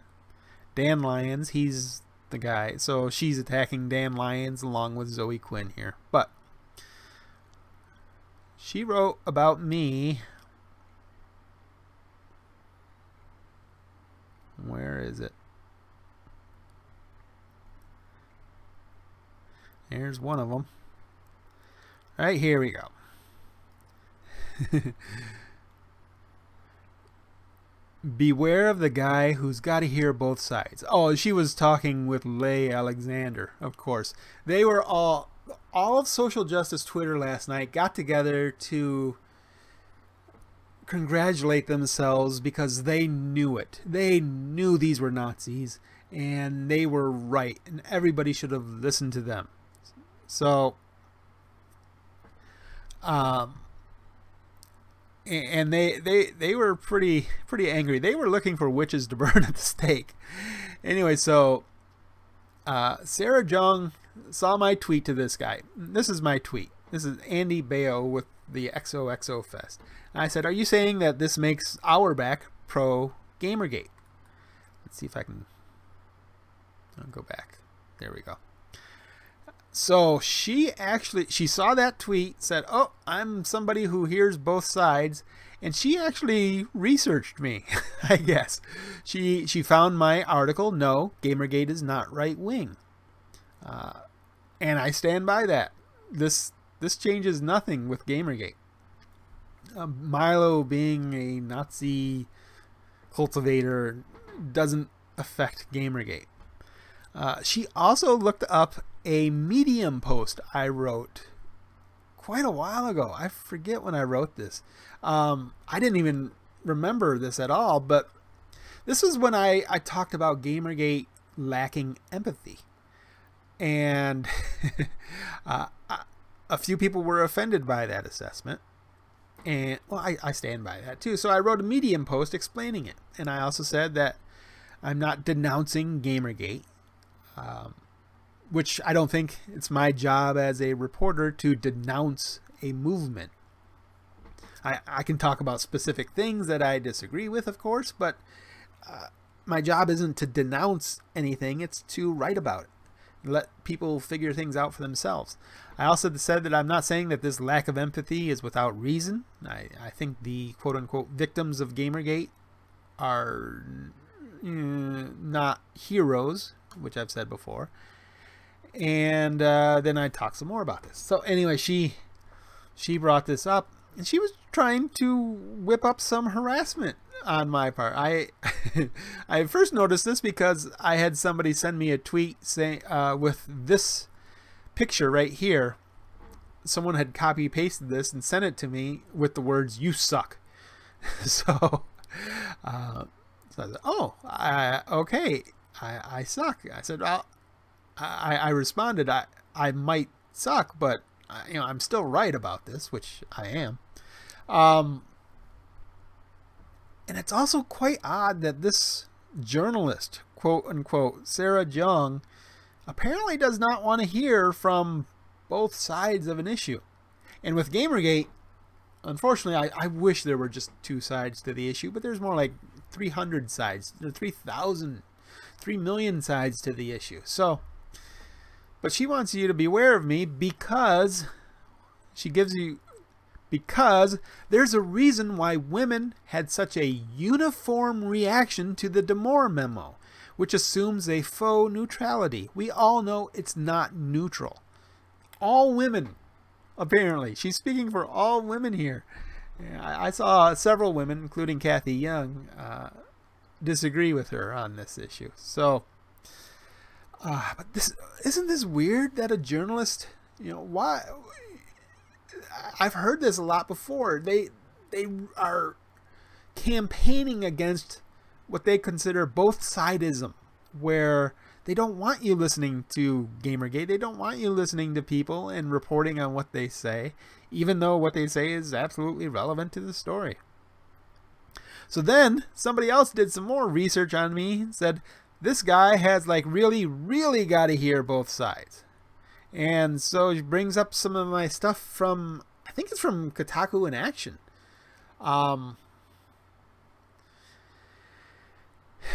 Dan Lyons, he's the guy. So she's attacking Dan Lyons along with Zoe Quinn here. But she wrote about me. Where is it? Here's one of them. Right, here we go. Beware of the guy who's got to hear both sides. Oh, she was talking with Leigh Alexander, of course. They were all of social justice Twitter last night got together to congratulate themselves because they knew it. They knew these were Nazis, and they were right, and everybody should have listened to them. So, and they were pretty angry. They were looking for witches to burn at the stake. Anyway, so Sarah Jung saw my tweet to this guy. This is my tweet. This is Andy Bayo with the XOXO Fest. And I said, "Are you saying that this makes Auerbach pro Gamergate?" Let's see if I can. I'll go back. There we go. So she saw that tweet, said, "Oh, I'm somebody who hears both sides," and she actually researched me. I guess she found my article. No, Gamergate is not right wing, and I stand by that. This changes nothing with Gamergate. Milo being a Nazi cultivator doesn't affect Gamergate. She also looked up a Medium post I wrote quite a while ago. I forget when I wrote this. I didn't even remember this at all, but this is when I talked about Gamergate lacking empathy. And a few people were offended by that assessment. And, well, I stand by that too. So I wrote a Medium post explaining it. And I also said that I'm not denouncing Gamergate. Which I don't think it's my job as a reporter to denounce a movement. I can talk about specific things that I disagree with, of course, but my job isn't to denounce anything. It's to write about it. Let people figure things out for themselves. I also said that I'm not saying that this lack of empathy is without reason. I think the quote-unquote victims of Gamergate are not heroes, which I've said before. And then I talked some more about this. So anyway, she brought this up, and she was trying to whip up some harassment on my part. I first noticed this because I had somebody send me a tweet saying with this picture right here. Someone had copy pasted this and sent it to me with the words "you suck." So I said, "Oh, okay, I suck." I said, "Well." I responded, I might suck, but I'm still right about this, which I am. And it's also quite odd that this journalist, quote unquote, Sarah Jung, apparently does not want to hear from both sides of an issue. And with Gamergate, unfortunately, I wish there were just two sides to the issue, but there's more like 300 sides, 3,000, 3 million sides to the issue. So, but she wants you to beware of me because because there's a reason why women had such a uniform reaction to the Damore memo, which assumes a faux neutrality. We all know it's not neutral. All women, apparently. She's speaking for all women here. I saw several women, including Kathy Young, disagree with her on this issue. So, But isn't this weird that a journalist, why? I've heard this a lot before. They are campaigning against what they consider both sidism, where they don't want you listening to Gamergate. They don't want you listening to people and reporting on what they say, even though what they say is absolutely relevant to the story. So then somebody else did some more research on me and said, this guy has like really, really got to hear both sides. And so he brings up some of my stuff from, I think it's from Kotaku in Action.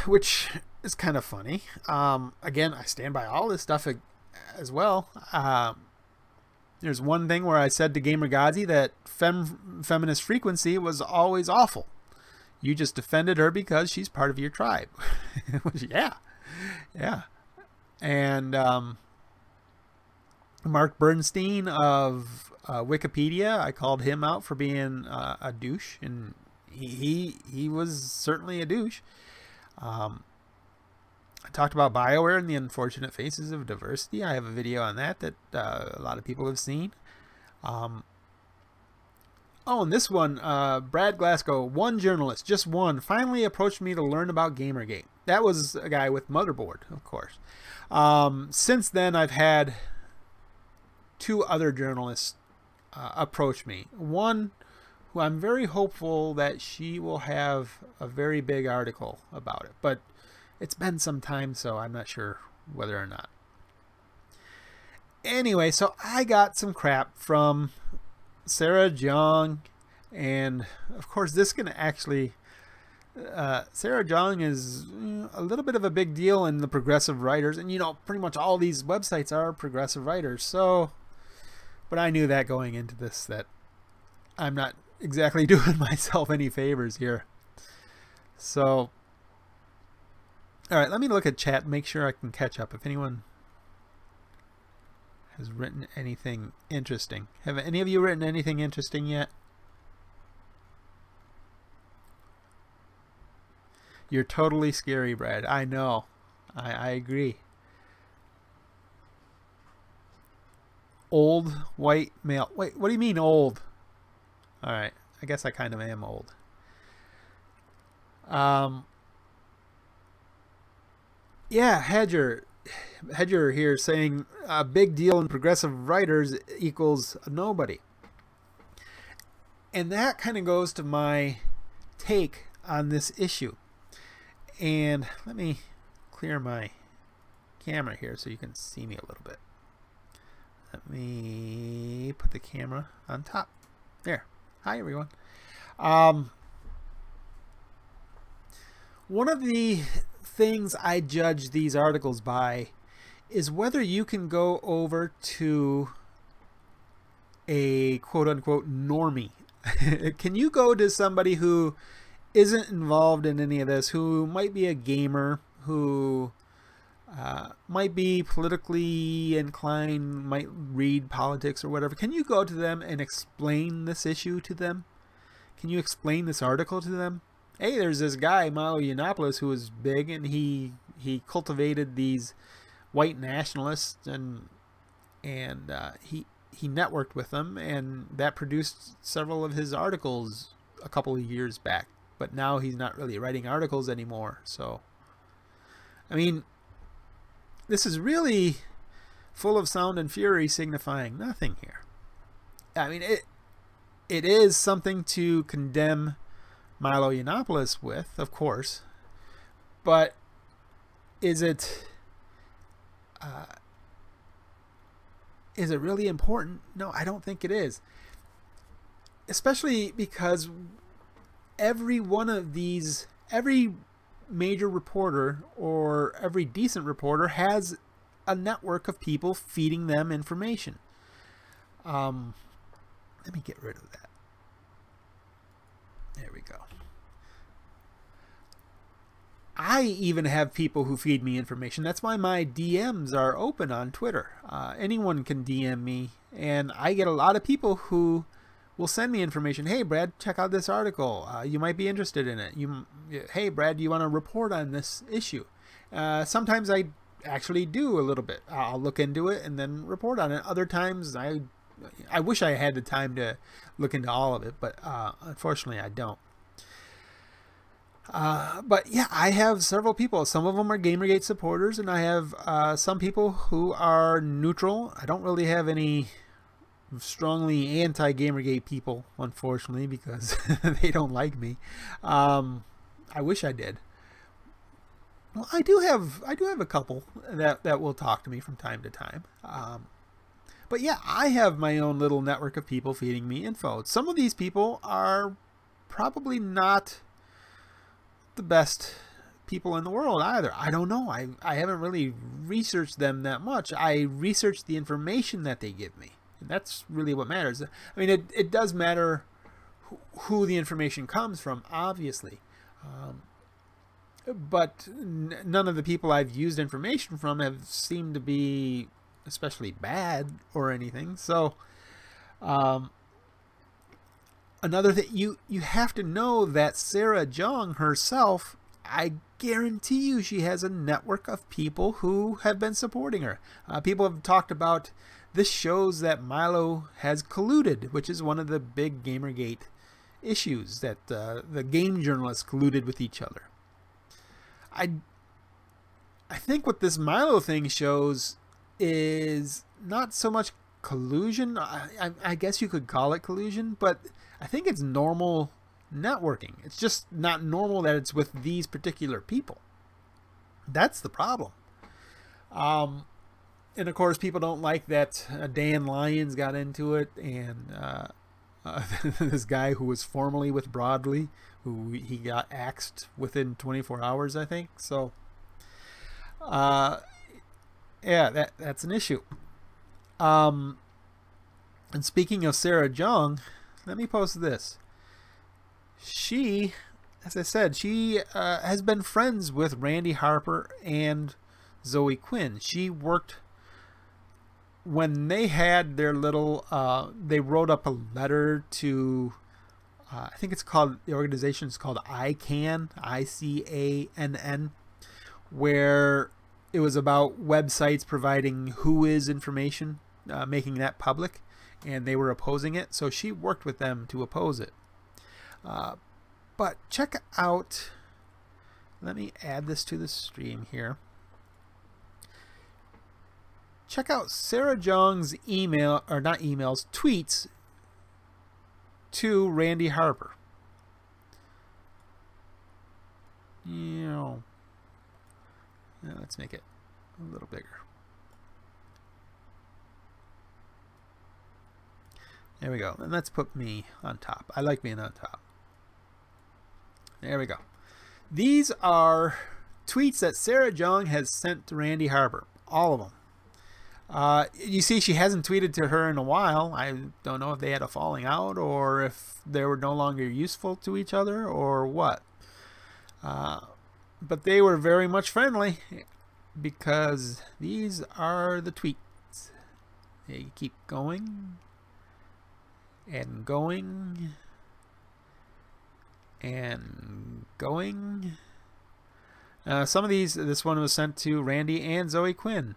Which is kind of funny. Again, I stand by all this stuff as well. There's one thing where I said to Gamergazi that feminist frequency was always awful. You just defended her because she's part of your tribe. Yeah. And Mark Bernstein of Wikipedia, I called him out for being a douche, and he was certainly a douche. I talked about BioWare and the unfortunate faces of diversity. I have a video on that a lot of people have seen. Oh, and this one, Brad Glasgow, one journalist, just one, finally approached me to learn about Gamergate. That was a guy with Motherboard, of course. Since then, I've had 2 other journalists approach me. One who I'm very hopeful that she will have a very big article about it. But it's been some time, so I'm not sure whether or not. Anyway, so I got some crap from Sarah Jiang, and of course this can actually Sarah Jiang is a little bit of a big deal in the progressive writers, and pretty much all these websites are progressive writers. So, but I knew that going into this, that I'm not exactly doing myself any favors here. So, all right, let me look at chat and make sure I can catch up if anyone has written anything interesting. Have any of you written anything interesting yet? You're totally scary, Brad. I know. I agree. Old white male. Wait, what do you mean old? All right. I guess I kind of am old. Yeah, Hedger here saying a big deal in progressive writers equals nobody. And that kind of goes to my take on this issue. And let me clear my camera here so you can see me a little bit. Let me put the camera on top. There. Hi, everyone. One of the things I judge these articles by is whether you can go over to a quote-unquote normie. Can you go to somebody who isn't involved in any of this, who might be a gamer, who might be politically inclined, might read politics or whatever? Can you go to them and explain this issue to them? Can you explain this article to them? Hey, there's this guy, Milo Yiannopoulos, who was big, and he cultivated these white nationalists, and he networked with them, and that produced several of his articles a couple of years back. But now he's not really writing articles anymore. So, I mean, this is really full of sound and fury, signifying nothing here. I mean, it is something to condemn Milo Yiannopoulos with, of course, but is it really important? No, I don't think it is. Especially because every one of these, every major reporter or every decent reporter has a network of people feeding them information. Let me get rid of that. There we go. I even have people who feed me information. That's why my DMs are open on Twitter. Anyone can DM me, and I get a lot of people who will send me information. Hey, Brad, check out this article. You might be interested in it. Hey, Brad, do you want to report on this issue? Sometimes I actually do a little bit. I'll look into it and then report on it. Other times, I wish I had the time to look into all of it, but unfortunately, I don't. But yeah, I have several people. Some of them are Gamergate supporters, and I have some people who are neutral. I don't really have any strongly anti-Gamergate people, unfortunately, because they don't like me. I wish I did. Well, I do have a couple that will talk to me from time to time. But yeah, I have my own little network of people feeding me info. Some of these people are probably not the best people in the world either. I don't know. I haven't really researched them that much. I research the information that they give me. And that's really what matters. I mean, it does matter who the information comes from, obviously. But none of the people I've used information from have seemed to be especially bad or anything. So another thing, you have to know that Sarah Jung herself, I guarantee you she has a network of people who have been supporting her. People have talked about this shows that Milo has colluded, which is one of the big Gamergate issues, that the game journalists colluded with each other. I think what this Milo thing shows is not so much collusion. I guess you could call it collusion, but I think it's normal networking. It's just not normal that it's with these particular people. That's the problem. And of course, people don't like that Dan Lyons got into it, and this guy who was formerly with Broadly, who he got axed within 24 hours, I think. So, yeah, that's an issue. And speaking of Sarah Jung, let me post this. She, as I said, she has been friends with Randy Harper and Zoe Quinn. She worked when they had their little, they wrote up a letter to, I think it's called, the organization is called ICANN, ICANN, where it was about websites providing WHOIS information, making that public, and they were opposing it. So she worked with them to oppose it. But check out, let me add this to the stream here. Check out Sarah Jung's email, or not emails, tweets to Randy Harper. Now, let's make it a little bigger. There we go. And let's put me on top. I like being on top. There we go. These are tweets that Sarah Jung has sent to Randy Harper. All of them. You see, she hasn't tweeted to her in a while. I don't know if they had a falling out or if they were no longer useful to each other or what. But they were very much friendly, because these are the tweets. They keep going and going and going. Some of these, this one was sent to Randy and Zoe Quinn.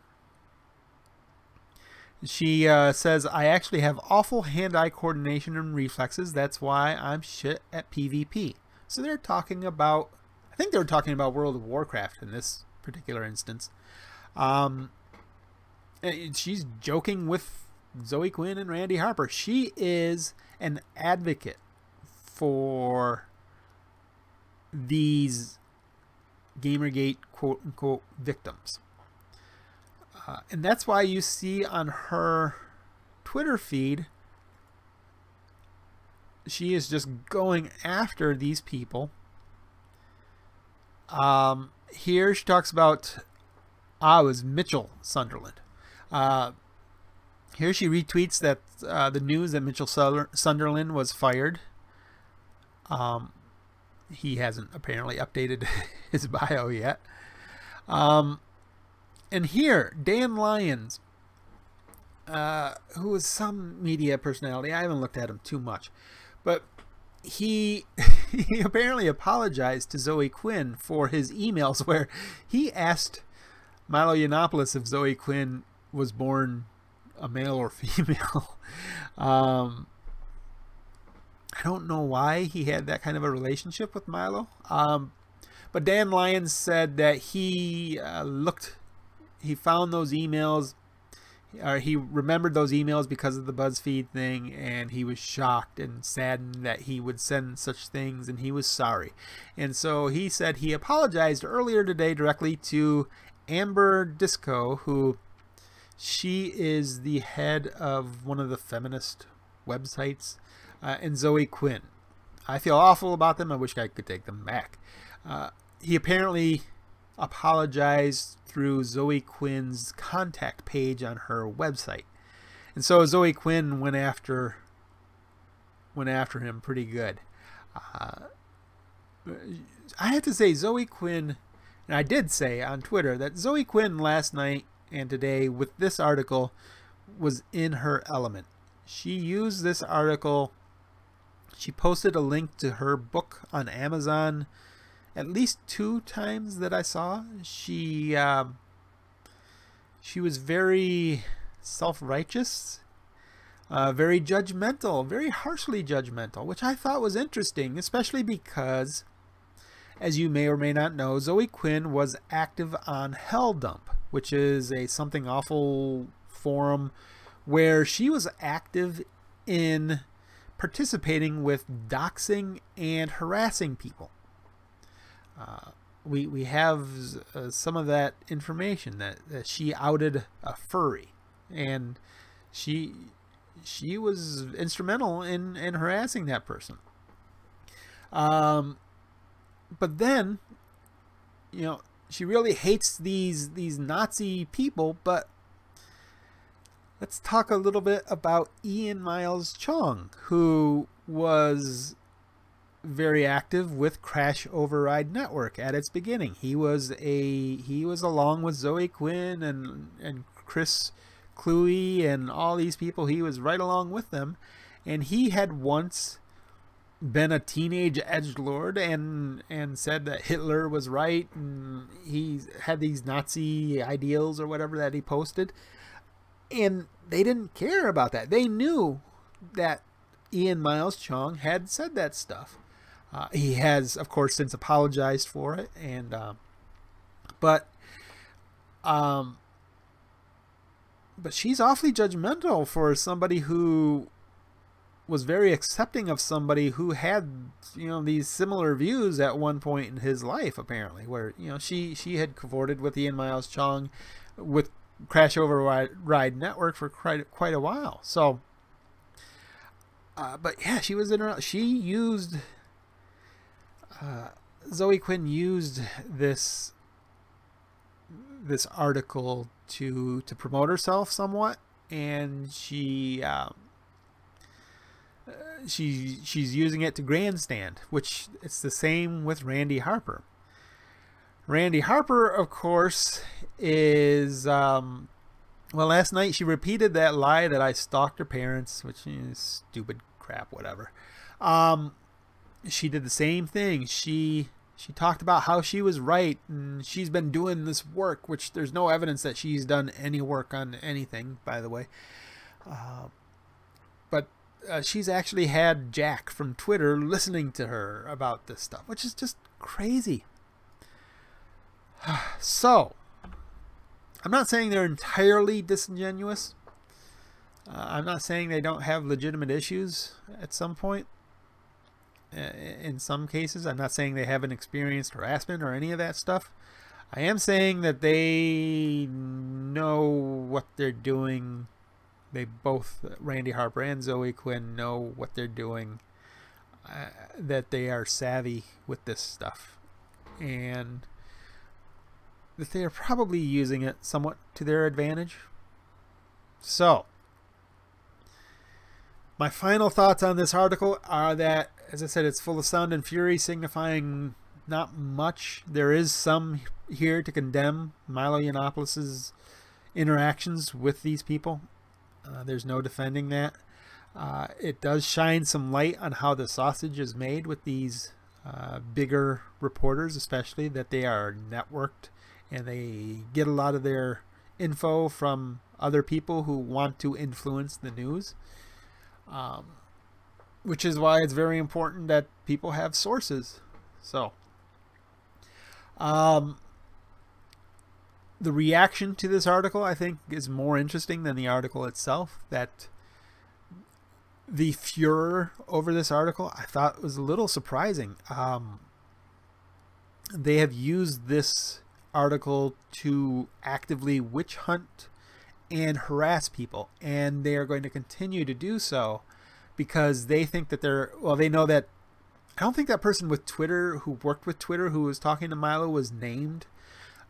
She says, I actually have awful hand-eye coordination and reflexes. That's why I'm shit at PvP. So they're talking about, I think they were talking about World of Warcraft in this particular instance. And she's joking with Zoe Quinn and Randy Harper. She is an advocate for these Gamergate quote-unquote victims. And that's why you see on her Twitter feed, she is just going after these people. Here she talks about, it was Mitchell Sunderland. Here she retweets that the news that Mitchell Sunderland was fired. He hasn't apparently updated his bio yet. And here, Dan Lyons, who is some media personality. I haven't looked at him too much. But he apparently apologized to Zoe Quinn for his emails where he asked Milo Yiannopoulos if Zoe Quinn was born a male or female. I don't know why he had that kind of a relationship with Milo. But Dan Lyons said that he found those emails, or he remembered those emails because of the BuzzFeed thing, and he was shocked and saddened that he would send such things, and he was sorry. And so he said he apologized earlier today directly to Amber Disco, who she is the head of one of the feminist websites, and Zoe Quinn. I feel awful about them. I wish I could take them back. He apparently apologized through Zoe Quinn's contact page on her website, and so Zoe Quinn went after him pretty good. I have to say, Zoe Quinn, and I did say on Twitter that Zoe Quinn last night and today with this article was in her element. She used this article. She posted a link to her book on Amazon at least 2 times that I saw. She was very self-righteous, very judgmental, very harshly judgmental, which I thought was interesting, especially because, as you may or may not know, Zoe Quinn was active on Hell Dump, which is a Something Awful forum where she was active in participating with doxing and harassing people. We have some of that information that she outed a furry, and she was instrumental in harassing that person. But then, you know, she really hates these Nazi people. But let's talk a little bit about Ian Miles Chong, who was very active with Crash Override Network at its beginning. He was along with Zoe Quinn and Chris Cluey and all these people. He was right along with them, and he had once been a teenage edgelord and said that Hitler was right, and he had these Nazi ideals or whatever that he posted, and they didn't care about that. They knew that Ian Miles Chong had said that stuff. He has, of course, since apologized for it, and but she's awfully judgmental for somebody who was very accepting of somebody who had, you know, these similar views at one point in his life, apparently, where, you know, she had cavorted with Ian Miles Chong with Crash Override Network for quite a while. So, but yeah, she used. Zoe Quinn used this article to promote herself somewhat, and she's using it to grandstand, which it's the same with Randy Harper. Randy Harper, of course, is well, last night she repeated that lie that I stalked her parents, which is stupid crap, whatever. She did the same thing. She talked about how she was right, and she's been doing this work, which there's no evidence that she's done any work on anything, by the way. But she's actually had Jack from Twitter listening to her about this stuff, which is just crazy. So, I'm not saying they're entirely disingenuous. I'm not saying they don't have legitimate issues at some point. In some cases, I'm not saying they haven't experienced harassment or any of that stuff. I am saying that they know what they're doing. They both, Randy Harper and Zoe Quinn, know what they're doing. That they are savvy with this stuff, and that they are probably using it somewhat to their advantage. So, my final thoughts on this article are that, as I said, it's full of sound and fury, signifying not much. There is some here to condemn Milo Yiannopoulos' interactions with these people. There's no defending that. It does shine some light on how the sausage is made with these bigger reporters, especially that they are networked and they get a lot of their info from other people who want to influence the news, which is why it's very important that people have sources. So the reaction to this article, I think, is more interesting than the article itself. That the furor over this article, I thought, was a little surprising. They have used this article to actively witch hunt and harass people, and they are going to continue to do so because they think that they know that, I don't think that person with Twitter who worked with Twitter who was talking to Milo was named.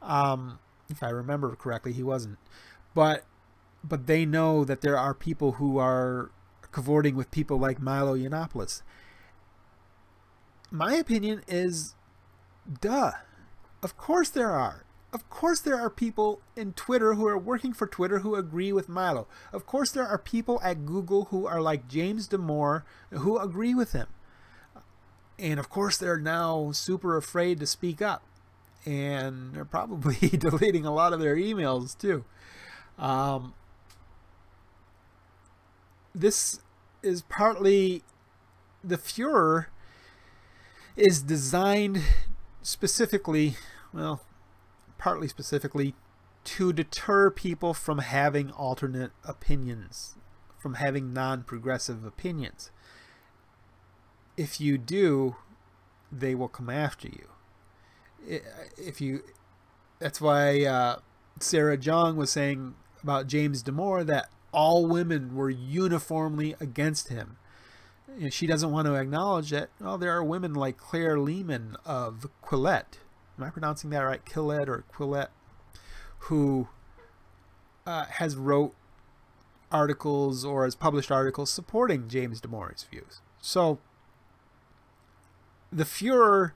If I remember correctly, he wasn't. But they know that there are people who are cavorting with people like Milo Yiannopoulos. My opinion is, duh. Of course there are. Of course there are people in Twitter who are working for Twitter who agree with Milo. Of course there are people at Google who are like James Damore who agree with him. And of course they're now super afraid to speak up. And they're probably deleting a lot of their emails too. This is partly, the furor is designed specifically, well, partly specifically, to deter people from having alternate opinions, from having non-progressive opinions. If you do, they will come after you. That's why Sarah Jong was saying about James Damore that all women were uniformly against him. She doesn't want to acknowledge that, well, there are women like Claire Lehman of Quillette. Am I pronouncing that right? Quillette or Quillette, who has wrote articles or has published articles supporting James Damore's views. So the furor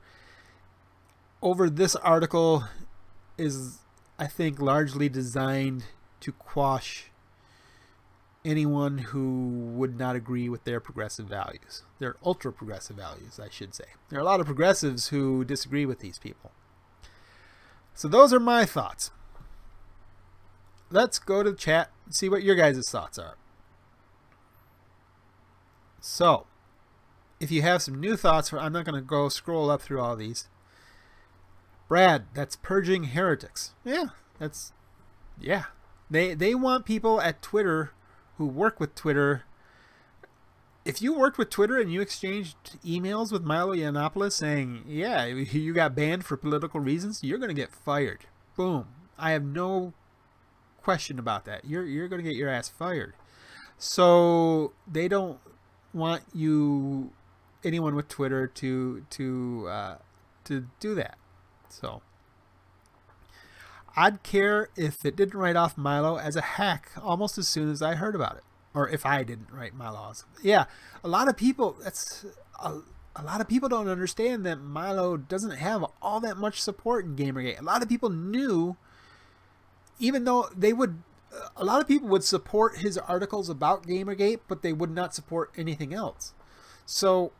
over this article is, I think, largely designed to quash anyone who would not agree with their progressive values. Their ultra-progressive values, I should say. There are a lot of progressives who disagree with these people. So those are my thoughts. Let's go to the chat and see what your guys' thoughts are. So, if you have some new thoughts, I'm not going to go scroll up through all these. Brad, that's purging heretics. Yeah, They want people at Twitter who work with Twitter. If you worked with Twitter and you exchanged emails with Milo Yiannopoulos saying, yeah, you got banned for political reasons, you're going to get fired. Boom. I have no question about that. You're going to get your ass fired. So they don't want anyone with Twitter to do that. So I'd care if it didn't write off Milo as a hack almost as soon as I heard about it, or if I didn't write Milo off. Yeah, a lot of people don't understand that Milo doesn't have all that much support in Gamergate. A lot of people knew, even though a lot of people would support his articles about Gamergate, but they would not support anything else. So,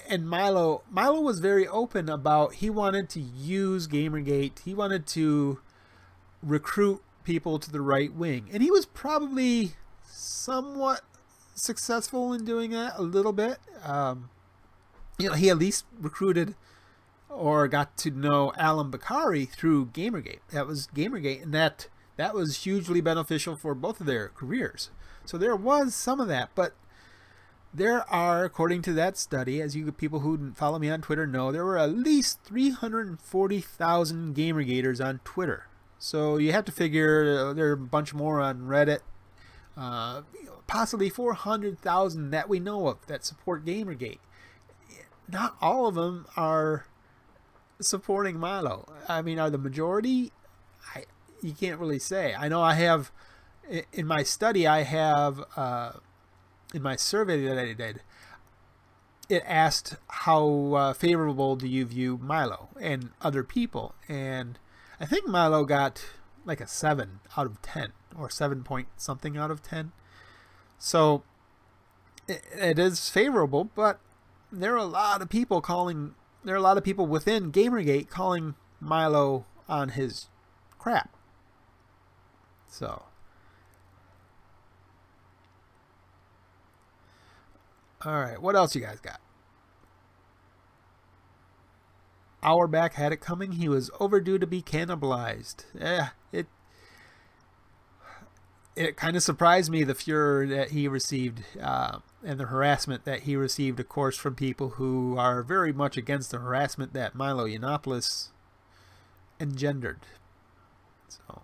and Milo was very open about, he wanted to use Gamergate. He wanted to recruit people to the right wing. And he was probably somewhat successful in doing that a little bit. He at least recruited or got to know Alan Bakari through Gamergate. That was Gamergate, and that was hugely beneficial for both of their careers. So there was some of that, but there are, according to that study, as you people who follow me on Twitter know, there were at least 340,000 Gamergaters on Twitter. So you have to figure there are a bunch more on Reddit, possibly 400,000 that we know of that support Gamergate. Not all of them are supporting Milo. I mean, are the majority? You can't really say. I know I have, in my study, I have, in my survey that I did, it asked how favorable do you view Milo and other people, and I think Milo got like a 7 out of 10 or 7 point something out of 10. So it is favorable, but there are a lot of people calling there are a lot of people within Gamergate calling Milo on his crap. So, all right, what else you guys got? Auerbach had it coming. He was overdue to be cannibalized. Yeah, it kind of surprised me, the furor that he received and the harassment that he received, of course, from people who are very much against the harassment that Milo Yiannopoulos engendered. So,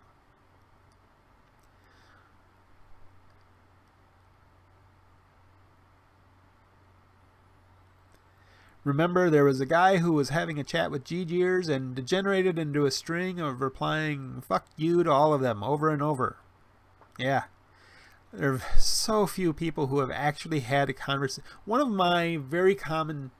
remember, there was a guy who was having a chat with GGers and degenerated into a string of replying "fuck you" to all of them over and over. Yeah. There are so few people who have actually had a conversation. One of my very common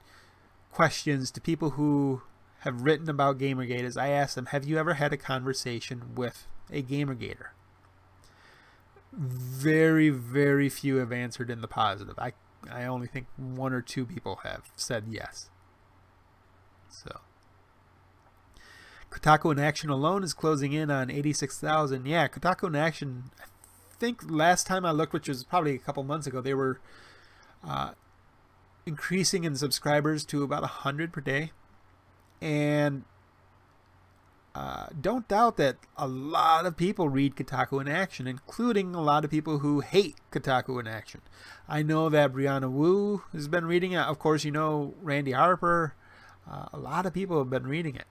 questions to people who have written about Gamergate is, I ask them, have you ever had a conversation with a Gamergater? Very, very few have answered in the positive. I only think 1 or 2 people have said yes. So, Kotaku in Action alone is closing in on 86,000. Yeah, Kotaku in Action, I think last time I looked, which was probably a couple months ago, they were increasing in subscribers to about 100 per day. And don't doubt that a lot of people read Kotaku in Action, including a lot of people who hate Kotaku in Action. I know that Brianna Wu has been reading it. Of course, you know Randy Harper. A lot of people have been reading it.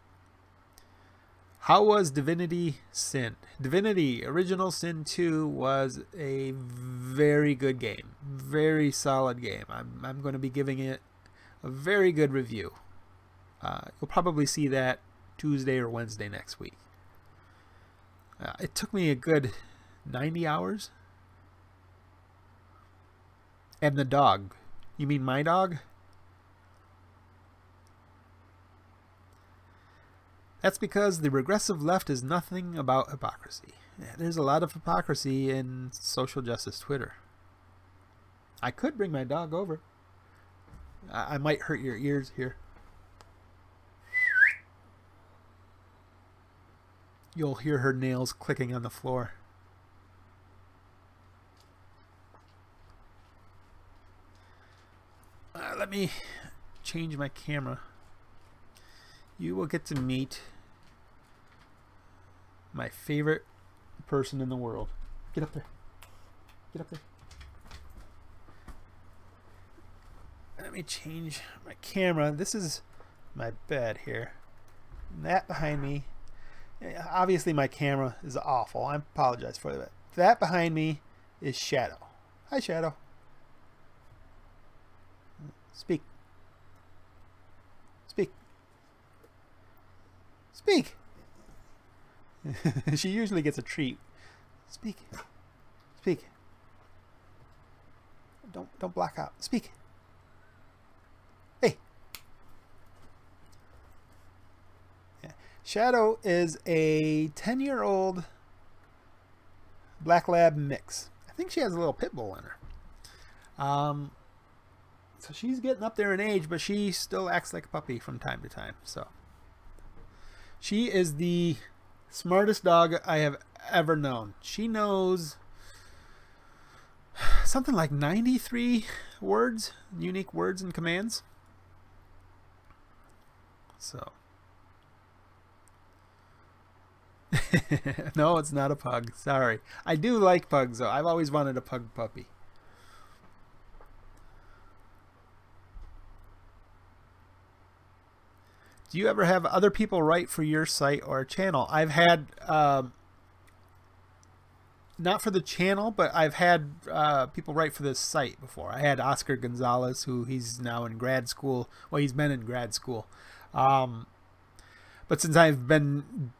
How was Divinity Sin? Divinity Original Sin 2 was a very good game. Very solid game. I'm going to be giving it a very good review. You'll probably see that Tuesday or Wednesday next week. It took me a good 90 hours. And the dog. You mean my dog? That's because the regressive left is nothing about hypocrisy. Yeah, there's a lot of hypocrisy in social justice Twitter. I could bring my dog over. I might hurt your ears here. You'll hear her nails clicking on the floor. Let me change my camera. You will get to meet my favorite person in the world. Get up there. Get up there. Let me change my camera. This is my bed here. And that behind me, obviously my camera is awful. I apologize for that. That behind me is Shadow. Hi, Shadow. Speak. Speak. Speak. She usually gets a treat. Speak. Speak. Don't black out. Speak. Hey. Yeah. Shadow is a 10-year-old black lab mix. I think she has a little pit bull in her. So she's getting up there in age, but she still acts like a puppy from time to time. So she is the smartest dog I have ever known. She knows something like 93 words, unique words and commands. So no, it's not a pug. Sorry. I do like pugs though. I've always wanted a pug puppy. Do you ever have other people write for your site or channel? I've had, not for the channel, but I've had people write for this site before. I had Oscar Gonzalez, who he's now in grad school. Well, he's been in grad school. But since I've been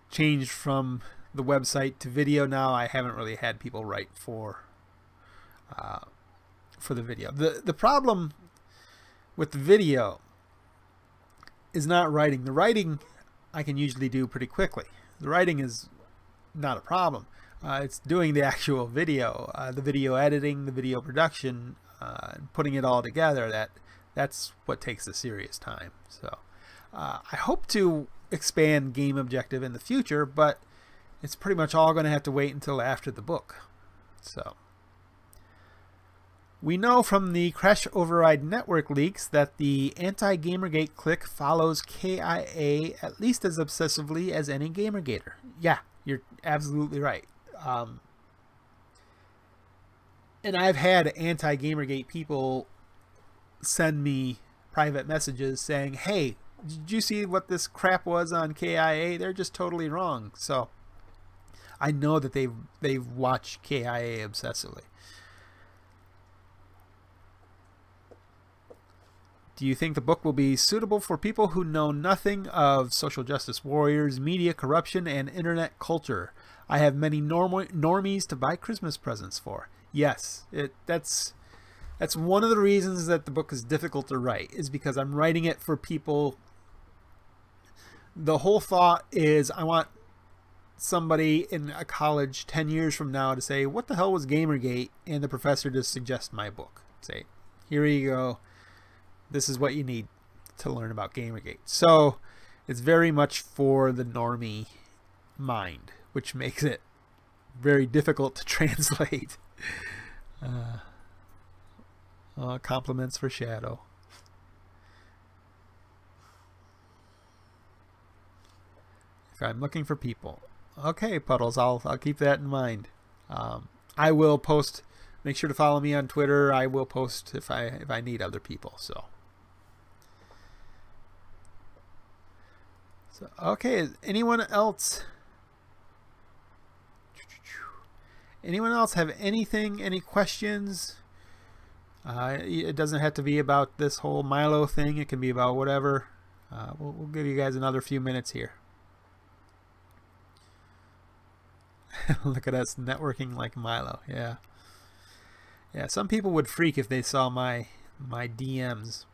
changed from the website to video now, I haven't really had people write for the video. The problem with the video is not writing. The writing I can usually do pretty quickly. The writing is not a problem. It's doing the actual video, the video editing, the video production, and putting it all together. That's what takes the serious time. So I hope to expand Game Objective in the future, but it's pretty much all going to have to wait until after the book. So we know from the Crash Override Network leaks that the anti-Gamergate clique follows KIA at least as obsessively as any Gamergater. Yeah, you're absolutely right. And I've had anti-Gamergate people send me private messages saying, hey, did you see what this crap was on KIA? They're just totally wrong. So I know that they've watched KIA obsessively. Do you think the book will be suitable for people who know nothing of social justice warriors, media corruption, and internet culture? I have many normies to buy Christmas presents for. Yes, that's one of the reasons that the book is difficult to write, is because I'm writing it for people. The whole thought is I want somebody in a college 10 years from now to say, what the hell was Gamergate? And the professor just suggests my book. Say, here you go. This is what you need to learn about Gamergate. So it's very much for the normie mind, which makes it very difficult to translate. Compliments for Shadow. If I'm looking for people. Okay, Puddles, I'll keep that in mind. I will post. Make sure to follow me on Twitter. I will post if I need other people. So okay, anyone else? Anyone else have anything? Any questions? It doesn't have to be about this whole Milo thing. It can be about whatever. We'll give you guys another few minutes here. Look at us networking like Milo. Yeah. Yeah, some people would freak if they saw my DMs.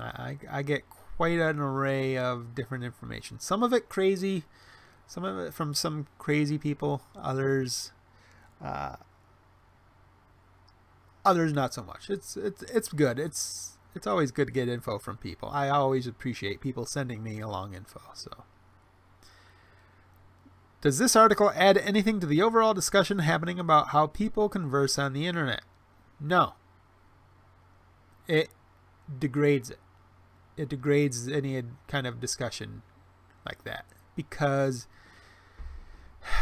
I get quite an array of different information. Some of it crazy, some of it from some crazy people, others not so much. It's good. It's always good to get info from people. I always appreciate people sending me along info. So does this article add anything to the overall discussion happening about how people converse on the internet? No. It degrades it. It degrades any kind of discussion like that, because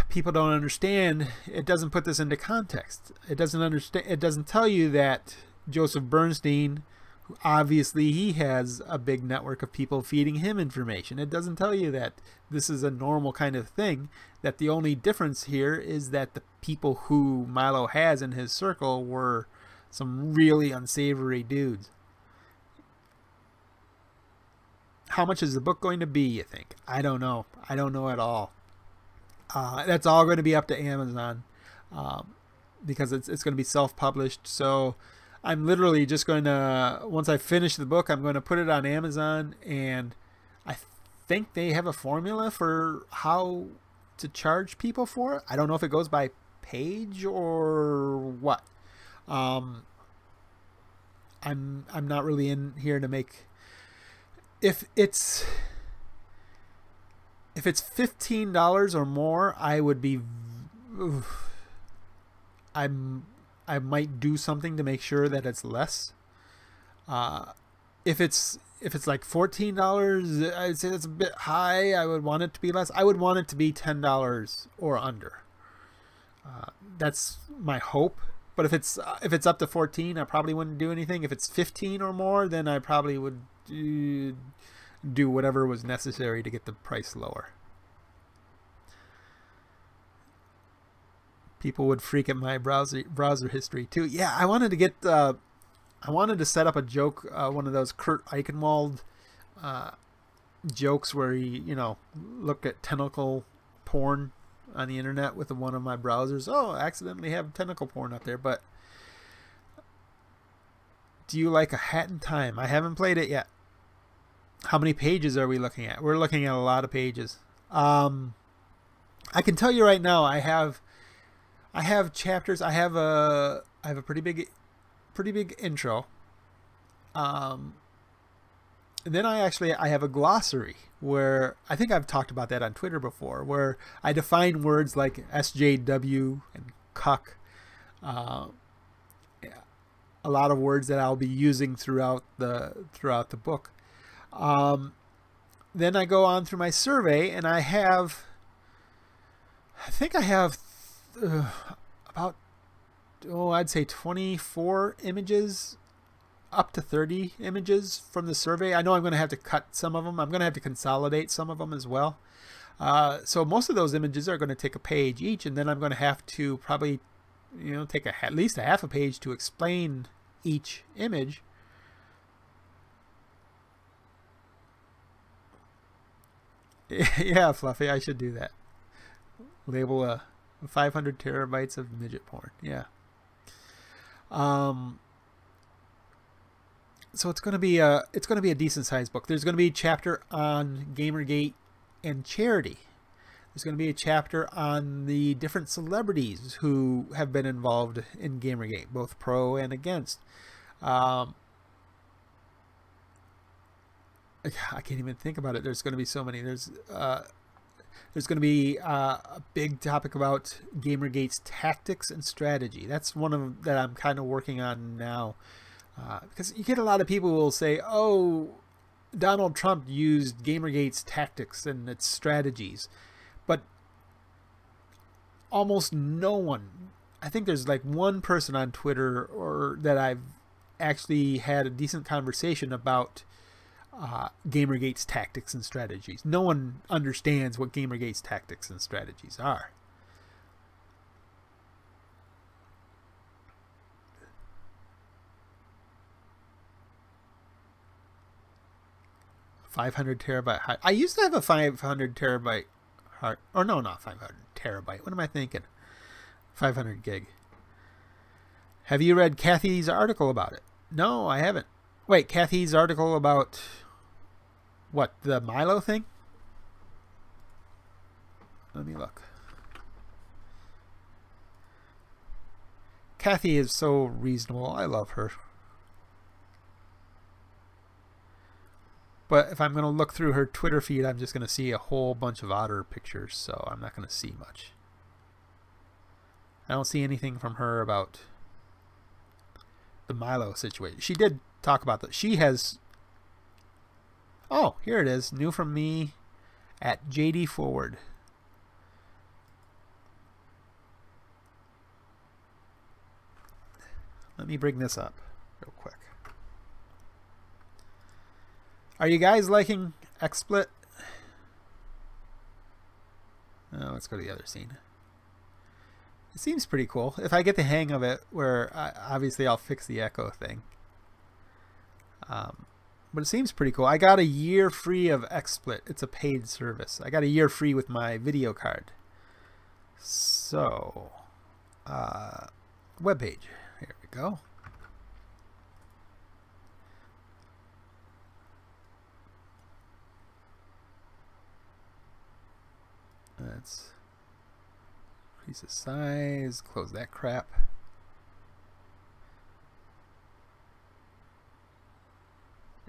people don't understand. It doesn't put this into context. It doesn't understand. It doesn't tell you that Joseph Bernstein, obviously he has a big network of people feeding him information. It doesn't tell you that this is a normal kind of thing, that the only difference here is that the people who Milo has in his circle were some really unsavory dudes. How much is the book going to be, you think? I don't know. I don't know at all. That's all going to be up to Amazon, because it's going to be self-published. So I'm literally just going to, once I finish the book, I'm going to put it on Amazon, and I think they have a formula for how to charge people for it. I don't know if it goes by page or what. I'm not really in here to make. If it's $15 or more, I would be. I might do something to make sure that it's less. If it's like $14, I'd say that's a bit high. I would want it to be less. I would want it to be $10 or under. That's my hope. But if it's up to 14, I probably wouldn't do anything. If it's 15 or more, then I probably would do whatever was necessary to get the price lower. People would freak at my browser history too. Yeah, I wanted to get I wanted to set up a joke, one of those Kurt Eichenwald jokes where he, look at tentacle porn on the internet with one of my browsers. Oh, I accidentally have tentacle porn up there. But do you like A Hat in Time? I haven't played it yet. How many pages are we looking at? We're looking at a lot of pages. I can tell you right now, I have chapters. I have a pretty big intro. And then I have a glossary where I think I've talked about that on Twitter before, where I define words like SJW and cuck. A lot of words that I'll be using throughout the book. Then I go on through my survey, and I think I have about, I'd say 24 images, up to 30 images from the survey. I know I'm going to have to cut some of them. I'm going to have to consolidate some of them as well. So most of those images are going to take a page each, and then I'm going to have to probably, take at least a half a page to explain each image. Yeah, Fluffy, I should do that. Label a 500 terabytes of midget porn. Yeah. So it's going to be a decent sized book. There's going to be a chapter on Gamergate and charity. There's going to be a chapter on the different celebrities who have been involved in Gamergate, both pro and against. I can't even think about it. There's going to be so many. There's going to be a big topic about Gamergate's tactics and strategy. That's one of them that I'm kind of working on now, because you get a lot of people who will say, "Oh, Donald Trump used Gamergate's tactics and its strategies," but almost no one. I think there's like one person on Twitter or that I've actually had a decent conversation about Gamergate's tactics and strategies. No one understands what Gamergate's tactics and strategies are. $500 terabyte hard. I used to have a 500 terabyte hard, or no, not 500 terabyte. What am I thinking? 500 gig. Have you read Kathy's article about it? No, I haven't. Wait, Kathy's article about what, the Milo thing? Let me look. Kathy is so reasonable. I love her. But if I'm going to look through her Twitter feed, I'm just going to see a whole bunch of otter pictures, so I'm not going to see much. I don't see anything from her about the Milo situation. She did talk about that. She has... Oh, here it is. New from me at JD Forward. Let me bring this up real quick. Are you guys liking XSplit? Oh, let's go to the other scene. It seems pretty cool. If I get the hang of it, where obviously I'll fix the echo thing. But it seems pretty cool. I got a year free of XSplit. It's a paid service. I got a year free with my video card. So, webpage. Here we go. Let's increase the size, close that crap.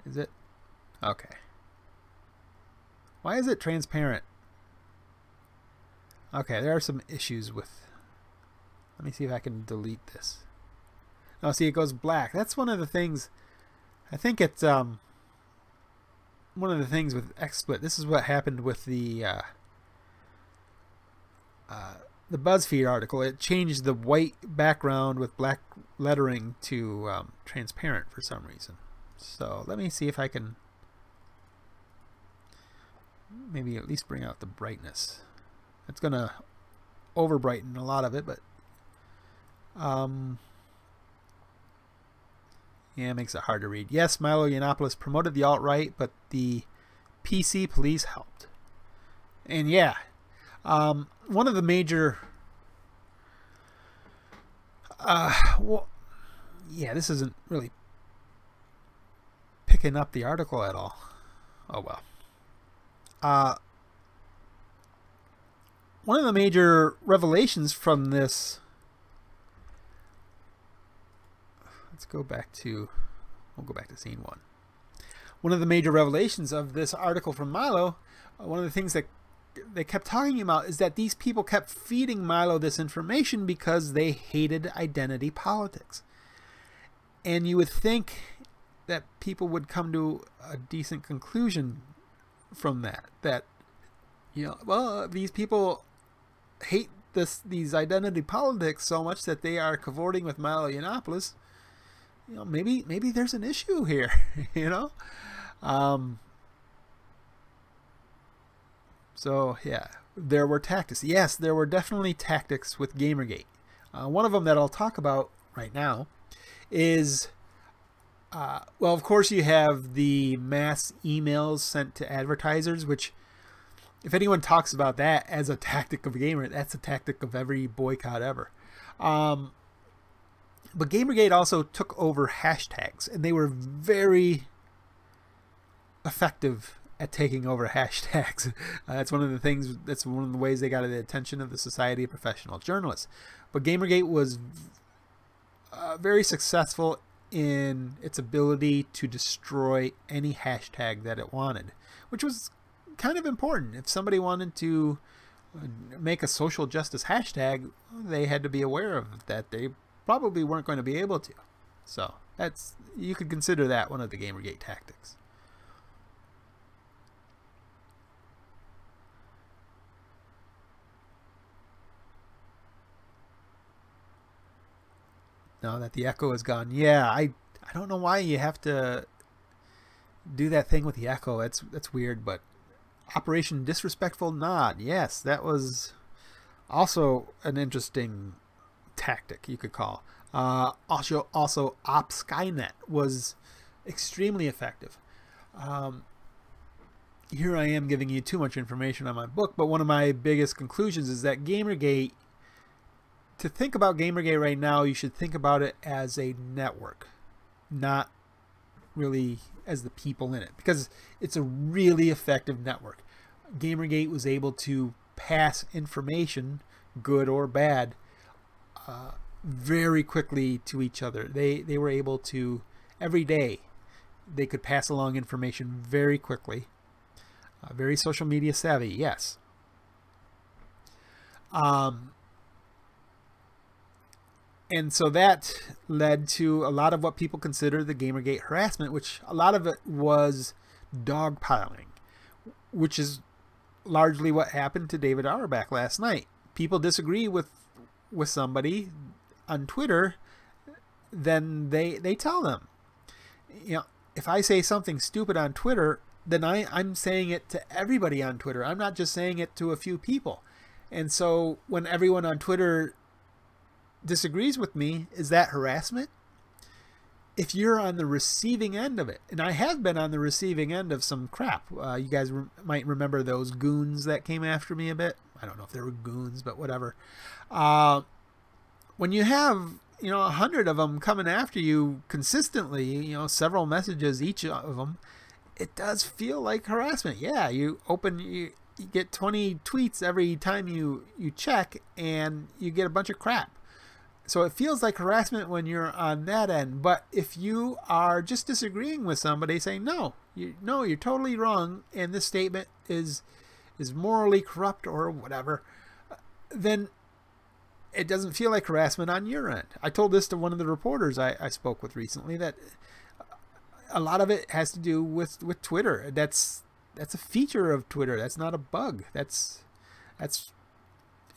Is it? Okay. Why is it transparent? Okay, there are some issues with... Let me see if I can delete this. Oh, see, it goes black. That's one of the things... I think it's one of the things with XSplit. This is what happened with the BuzzFeed article. It changed the white background with black lettering to transparent for some reason. So let me see if I can maybe at least bring out the brightness. It's going to over brighten a lot of it, but yeah, it makes it hard to read. Yes, Milo Yiannopoulos promoted the alt-right, but the PC police helped. And yeah, one of the major well, yeah, this isn't really picking up the article at all. Oh well. One of the major revelations from this, we'll go back to scene one. one of the major revelations of this article from Milo, one of the things that they kept talking about is that these people kept feeding Milo this information because they hated identity politics. And you would think that people would come to a decent conclusion from that. That, you know, well, these people hate these identity politics so much that they are cavorting with Milo Yiannopoulos. You know, maybe there's an issue here, you know? So, yeah, there were tactics. Yes, there were definitely tactics with Gamergate. One of them that I'll talk about right now is, well, of course you have the mass emails sent to advertisers, which, if anyone talks about that as a tactic of Gamer, that's a tactic of every boycott ever. But Gamergate also took over hashtags, and they were very effective at taking over hashtags. That's one of the things, that's one of the ways they got the attention of the Society of Professional Journalists. But Gamergate was very successful in its ability to destroy any hashtag that it wanted, which was kind of important. If somebody wanted to make a social justice hashtag, they had to be aware of that. They probably weren't going to be able to. So that's, you could consider that one of the Gamergate tactics. Now that the echo is gone, yeah, I don't know why you have to do that thing with the echo. That's weird, but Operation Disrespectful Nod, yes, that was also an interesting tactic you could call. Also Op Skynet was extremely effective. Here I am giving you too much information on my book, but one of my biggest conclusions is that Gamergate, to think about Gamergate right now, you should think about it as a network, not really as the people in it, because it's a really effective network. Gamergate was able to pass information, good or bad, very quickly to each other. They were able to, every day, they could pass along information very quickly. Very social media savvy, yes. And so that led to a lot of what people consider the Gamergate harassment, which a lot of it was dogpiling, which is largely what happened to David Auerbach last night. People disagree with somebody on Twitter, then they tell them. You know, if I say something stupid on Twitter, then I'm saying it to everybody on Twitter. I'm not just saying it to a few people. And so when everyone on Twitter disagrees with me, is that harassment? If you're on the receiving end of it, and I have been on the receiving end of some crap. You guys might remember those goons that came after me a bit. I don't know if they were goons, but whatever. When you have, 100 of them coming after you consistently, several messages each of them, it does feel like harassment. Yeah, you get 20 tweets every time you check, and you get a bunch of crap. So it feels like harassment when you're on that end. But if you are just disagreeing with somebody, saying no, you're totally wrong, and this statement is morally corrupt or whatever, then it doesn't feel like harassment on your end. I told this to one of the reporters I spoke with recently, that a lot of it has to do with Twitter. That's a feature of Twitter. That's not a bug.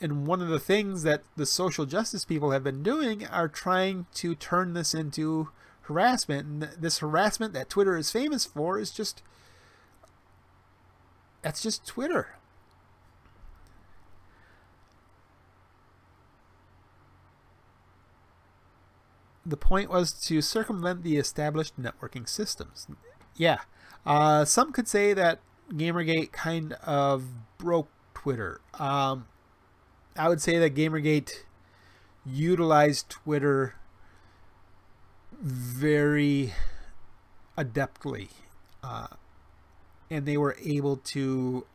And one of the things that the social justice people have been doing are trying to turn this into harassment. And this harassment that Twitter is famous for is that's just Twitter. The point was to circumvent the established networking systems. Yeah. Some could say that Gamergate kind of broke Twitter. I would say that Gamergate utilized Twitter very adeptly, and they were able to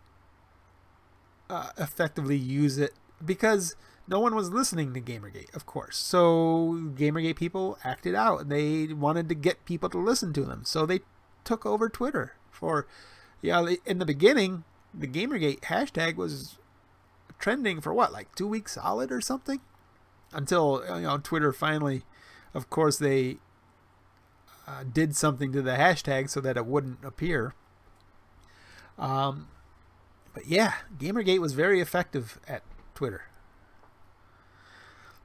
effectively use it because no one was listening to Gamergate, of course. So Gamergate people acted out, and they wanted to get people to listen to them. So they took over Twitter. In the beginning, the Gamergate hashtag was trending for what, like 2 weeks solid or something, until Twitter finally, of course, they did something to the hashtag so that it wouldn't appear. But yeah, Gamergate was very effective at Twitter.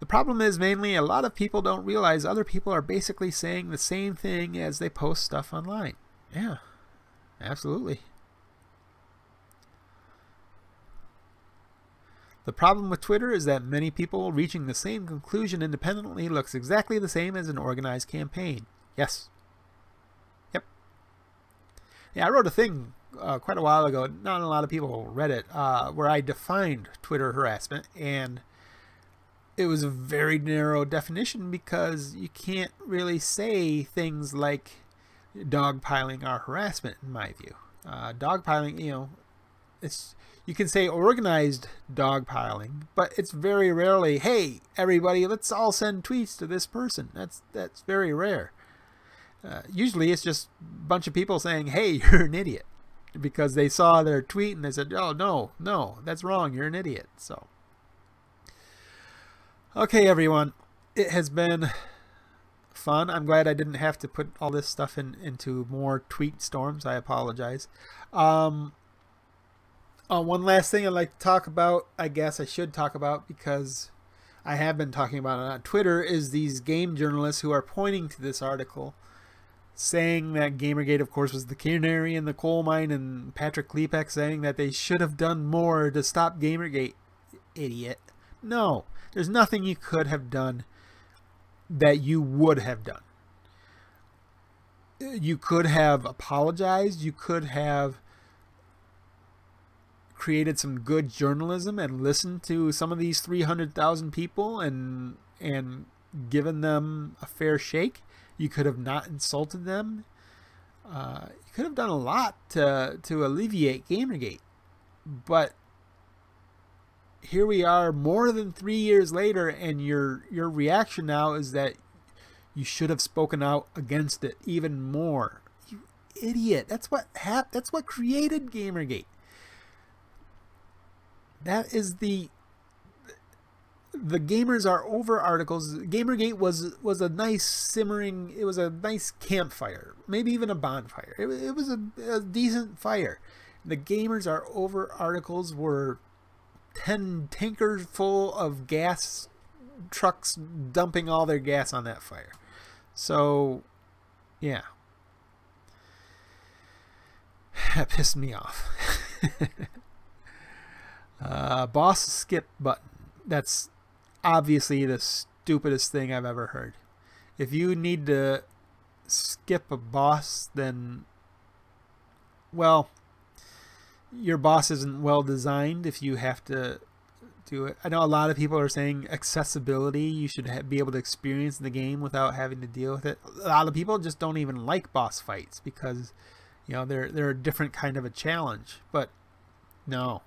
The problem is mainly a lot of people don't realize other people are basically saying the same thing as they post stuff online. Yeah, absolutely. The problem with Twitter is that many people reaching the same conclusion independently looks exactly the same as an organized campaign. Yes. Yep. Yeah, I wrote a thing quite a while ago, not a lot of people read it, where I defined Twitter harassment, and it was a very narrow definition because you can't really say things like dogpiling are harassment, in my view. Dogpiling, you can say organized dogpiling, but it's very rarely, hey, everybody, let's all send tweets to this person. That's very rare. Usually it's just a bunch of people saying, hey, you're an idiot, because they saw their tweet and they said, oh, no, that's wrong, you're an idiot. So, okay, everyone, it has been fun. I'm glad I didn't have to put all this stuff into more tweet storms. I apologize. One last thing I'd like to talk about, I guess I should talk about because I have been talking about it on Twitter, is these game journalists who are pointing to this article saying that Gamergate, of course, was the canary in the coal mine, and Patrick Klepek saying that they should have done more to stop Gamergate. Idiot. No, there's nothing you could have done that you would have done. You could have apologized. You could have created some good journalism and listened to some of these 300,000 people and given them a fair shake. You could have not insulted them. You could have done a lot to alleviate Gamergate. But here we are more than 3 years later, and your reaction now is that you should have spoken out against it even more. You idiot. That's what created Gamergate. That is the gamers are over articles. Gamergate was a nice simmering, it was a nice campfire, maybe even a bonfire. It was a decent fire. The gamers are over articles were 10 tankers full of gas trucks dumping all their gas on that fire. So, yeah. That pissed me off. Boss skip button. That's obviously the stupidest thing I've ever heard. If you need to skip a boss, then, well, your boss isn't well designed if you have to do it. I know a lot of people are saying accessibility. You should be able to experience the game without having to deal with it. A lot of people just don't even like boss fights because, they're a different kind of a challenge. But no,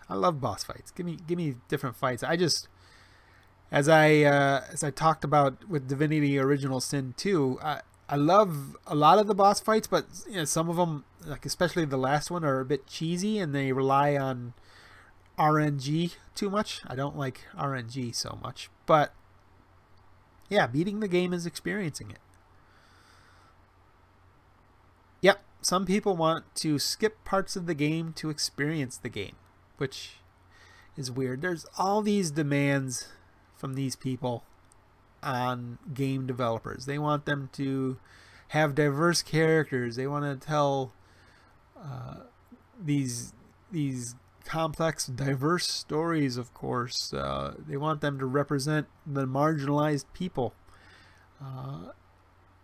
I love boss fights. Give me different fights. I just, as I talked about with Divinity Original Sin 2, I love a lot of the boss fights, but some of them, like especially the last one, are a bit cheesy and they rely on RNG too much. I don't like RNG so much, but yeah, beating the game is experiencing it. Yep, some people want to skip parts of the game to experience the game, which is weird. There's all these demands from these people on game developers. They want them to have diverse characters. They want to tell these complex, diverse stories, of course. They want them to represent the marginalized people.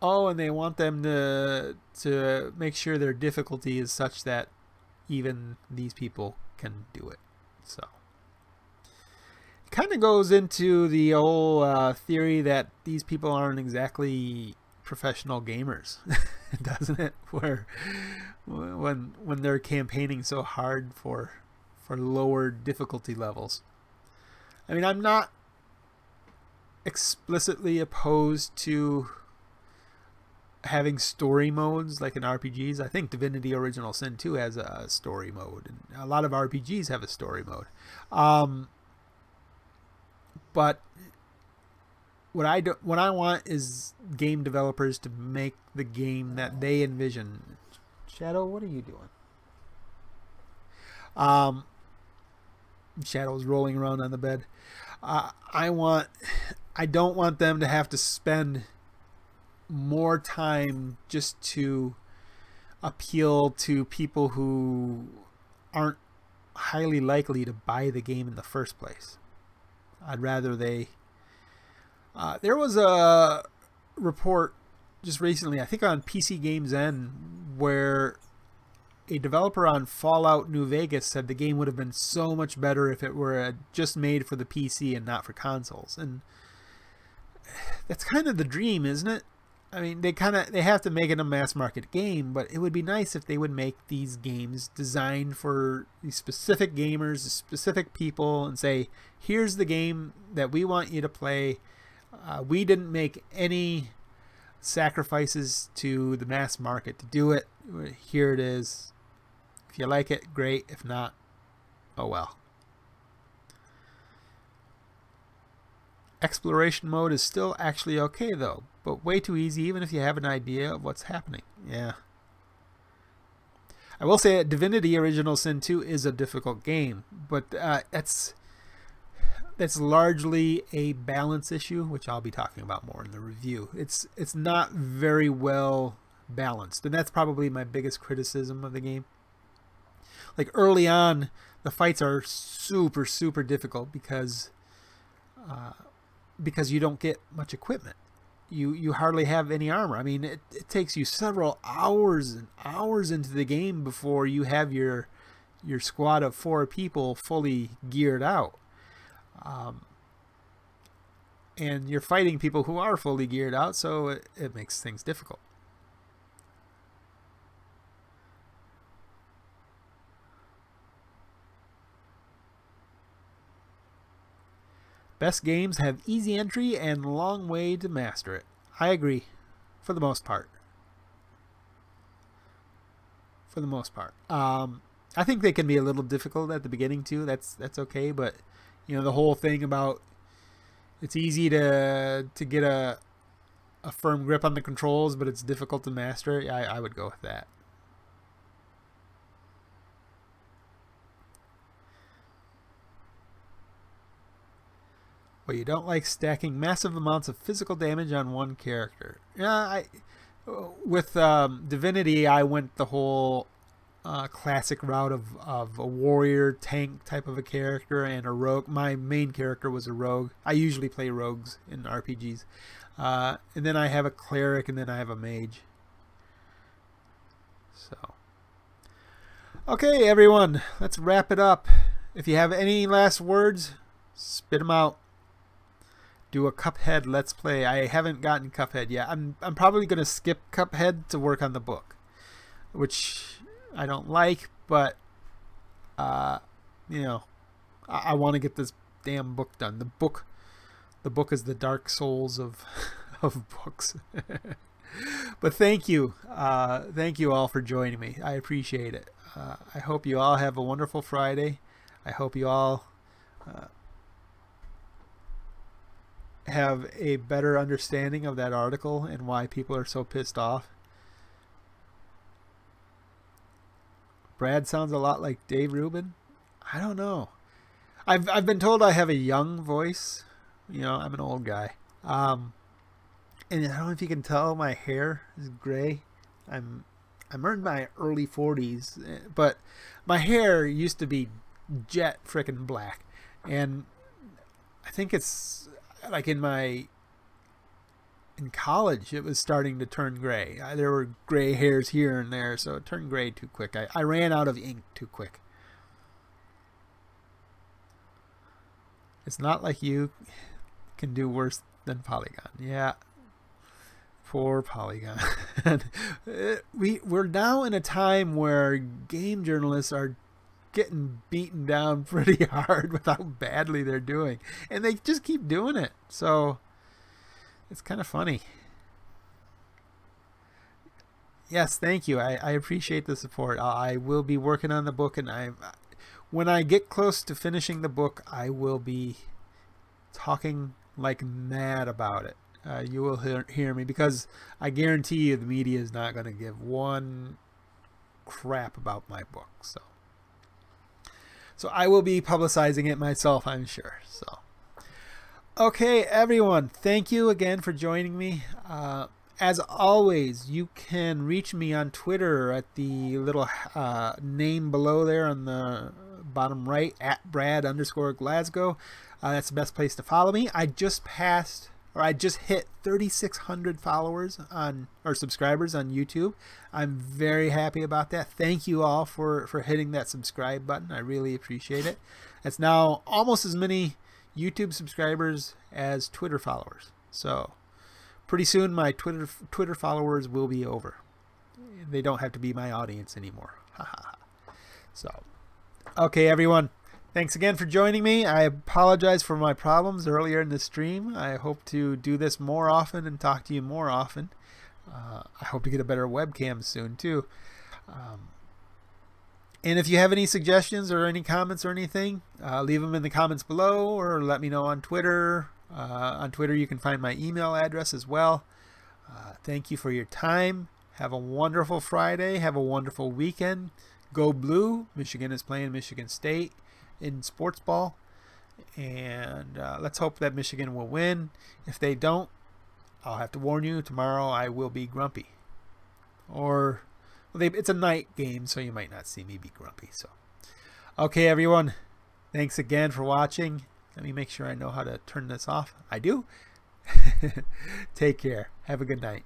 And they want them to make sure their difficulty is such that even these people can do it. So it kind of goes into the whole theory that these people aren't exactly professional gamers, doesn't it? Where when they're campaigning so hard for lower difficulty levels. I mean, I'm not explicitly opposed to having story modes like in RPGs. I think Divinity Original Sin 2 has a story mode, and a lot of RPGs have a story mode. But what I want is game developers to make the game that they envision. Shadow, what are you doing? Shadow's rolling around on the bed. I don't want them to have to spend more time just to appeal to people who aren't highly likely to buy the game in the first place. I'd rather they... there was a report just recently, I think on PC Games N, where a developer on Fallout New Vegas said the game would have been so much better if it were just made for the PC and not for consoles. And that's kind of the dream, isn't it? I mean, they have to make it a mass market game, but it would be nice if they would make these games designed for these specific gamers, specific people, and say, here's the game that we want you to play. We didn't make any sacrifices to the mass market to do it. Here it is. If you like it, great. If not, oh well. Exploration mode is still actually okay though, but way too easy even if you have an idea of what's happening. Yeah. I will say that Divinity Original Sin 2 is a difficult game, but that's largely a balance issue, which I'll be talking about more in the review. It's not very well balanced, and that's probably my biggest criticism of the game. Like early on, the fights are super, super difficult because you don't get much equipment. You hardly have any armor. I mean, it takes you several hours and hours into the game before you have your squad of 4 people fully geared out. And you're fighting people who are fully geared out, so it makes things difficult. Best games have easy entry and long way to master it. I agree, for the most part. For the most part. I think they can be a little difficult at the beginning too. That's okay, but you know, the whole thing about it's easy to get a firm grip on the controls, but it's difficult to master it. I would go with that. Well, you don't like stacking massive amounts of physical damage on one character. Yeah, with Divinity, I went the whole classic route of a warrior tank type of a character and a rogue. My main character was a rogue. I usually play rogues in RPGs. And then I have a cleric, and then I have a mage. So, okay, everyone, let's wrap it up. If you have any last words, spit them out. Do a Cuphead Let's Play. I haven't gotten Cuphead yet. I'm probably going to skip Cuphead to work on the book, which I don't like, but you know, I want to get this damn book done. The book is the Dark Souls of books. But thank you all for joining me. I appreciate it. I hope you all have a wonderful Friday. I hope you all have a better understanding of that article and why people are so pissed off. Brad sounds a lot like Dave Rubin. I don't know. I've been told I have a young voice. You know, I'm an old guy. And I don't know if you can tell, my hair is gray. I'm in my early 40s, but my hair used to be jet frickin' black, and I think it's like in college it was starting to turn gray. There were gray hairs here and there, so it turned gray too quick. I ran out of ink too quick. It's not like you can do worse than Polygon. Yeah, poor Polygon. We're now in a time where game journalists are getting beaten down pretty hard with how badly they're doing, and they just keep doing it, so it's kind of funny. Yes, thank you. I appreciate the support. I will be working on the book, and when I get close to finishing the book, I will be talking like mad about it. You will hear me, because I guarantee you the media is not going to give one crap about my book. So I will be publicizing it myself, I'm sure. So, okay, everyone, thank you again for joining me. As always, you can reach me on Twitter at the little name below there on the bottom right, at Brad_Glasgow. That's the best place to follow me. I just hit 3,600 followers or subscribers on YouTube. I'm very happy about that. Thank you all for hitting that subscribe button. I really appreciate it. It's now almost as many YouTube subscribers as Twitter followers. So pretty soon my Twitter followers will be over. They don't have to be my audience anymore. So, okay, everyone. Thanks again for joining me. I apologize for my problems earlier in the stream. I hope to do this more often and talk to you more often. I hope to get a better webcam soon too. And if you have any suggestions or any comments or anything, leave them in the comments below, or let me know on Twitter. On Twitter you can find my email address as well. Thank you for your time. Have a wonderful Friday. Have a wonderful weekend. Go Blue. Michigan is playing Michigan State in sports ball, and let's hope that Michigan will win. If they don't, I'll have to warn you, tomorrow I will be grumpy. Or it's a night game, so you might not see me be grumpy. So, okay, everyone, thanks again for watching. Let me make sure I know how to turn this off. I do. Take care. Have a good night.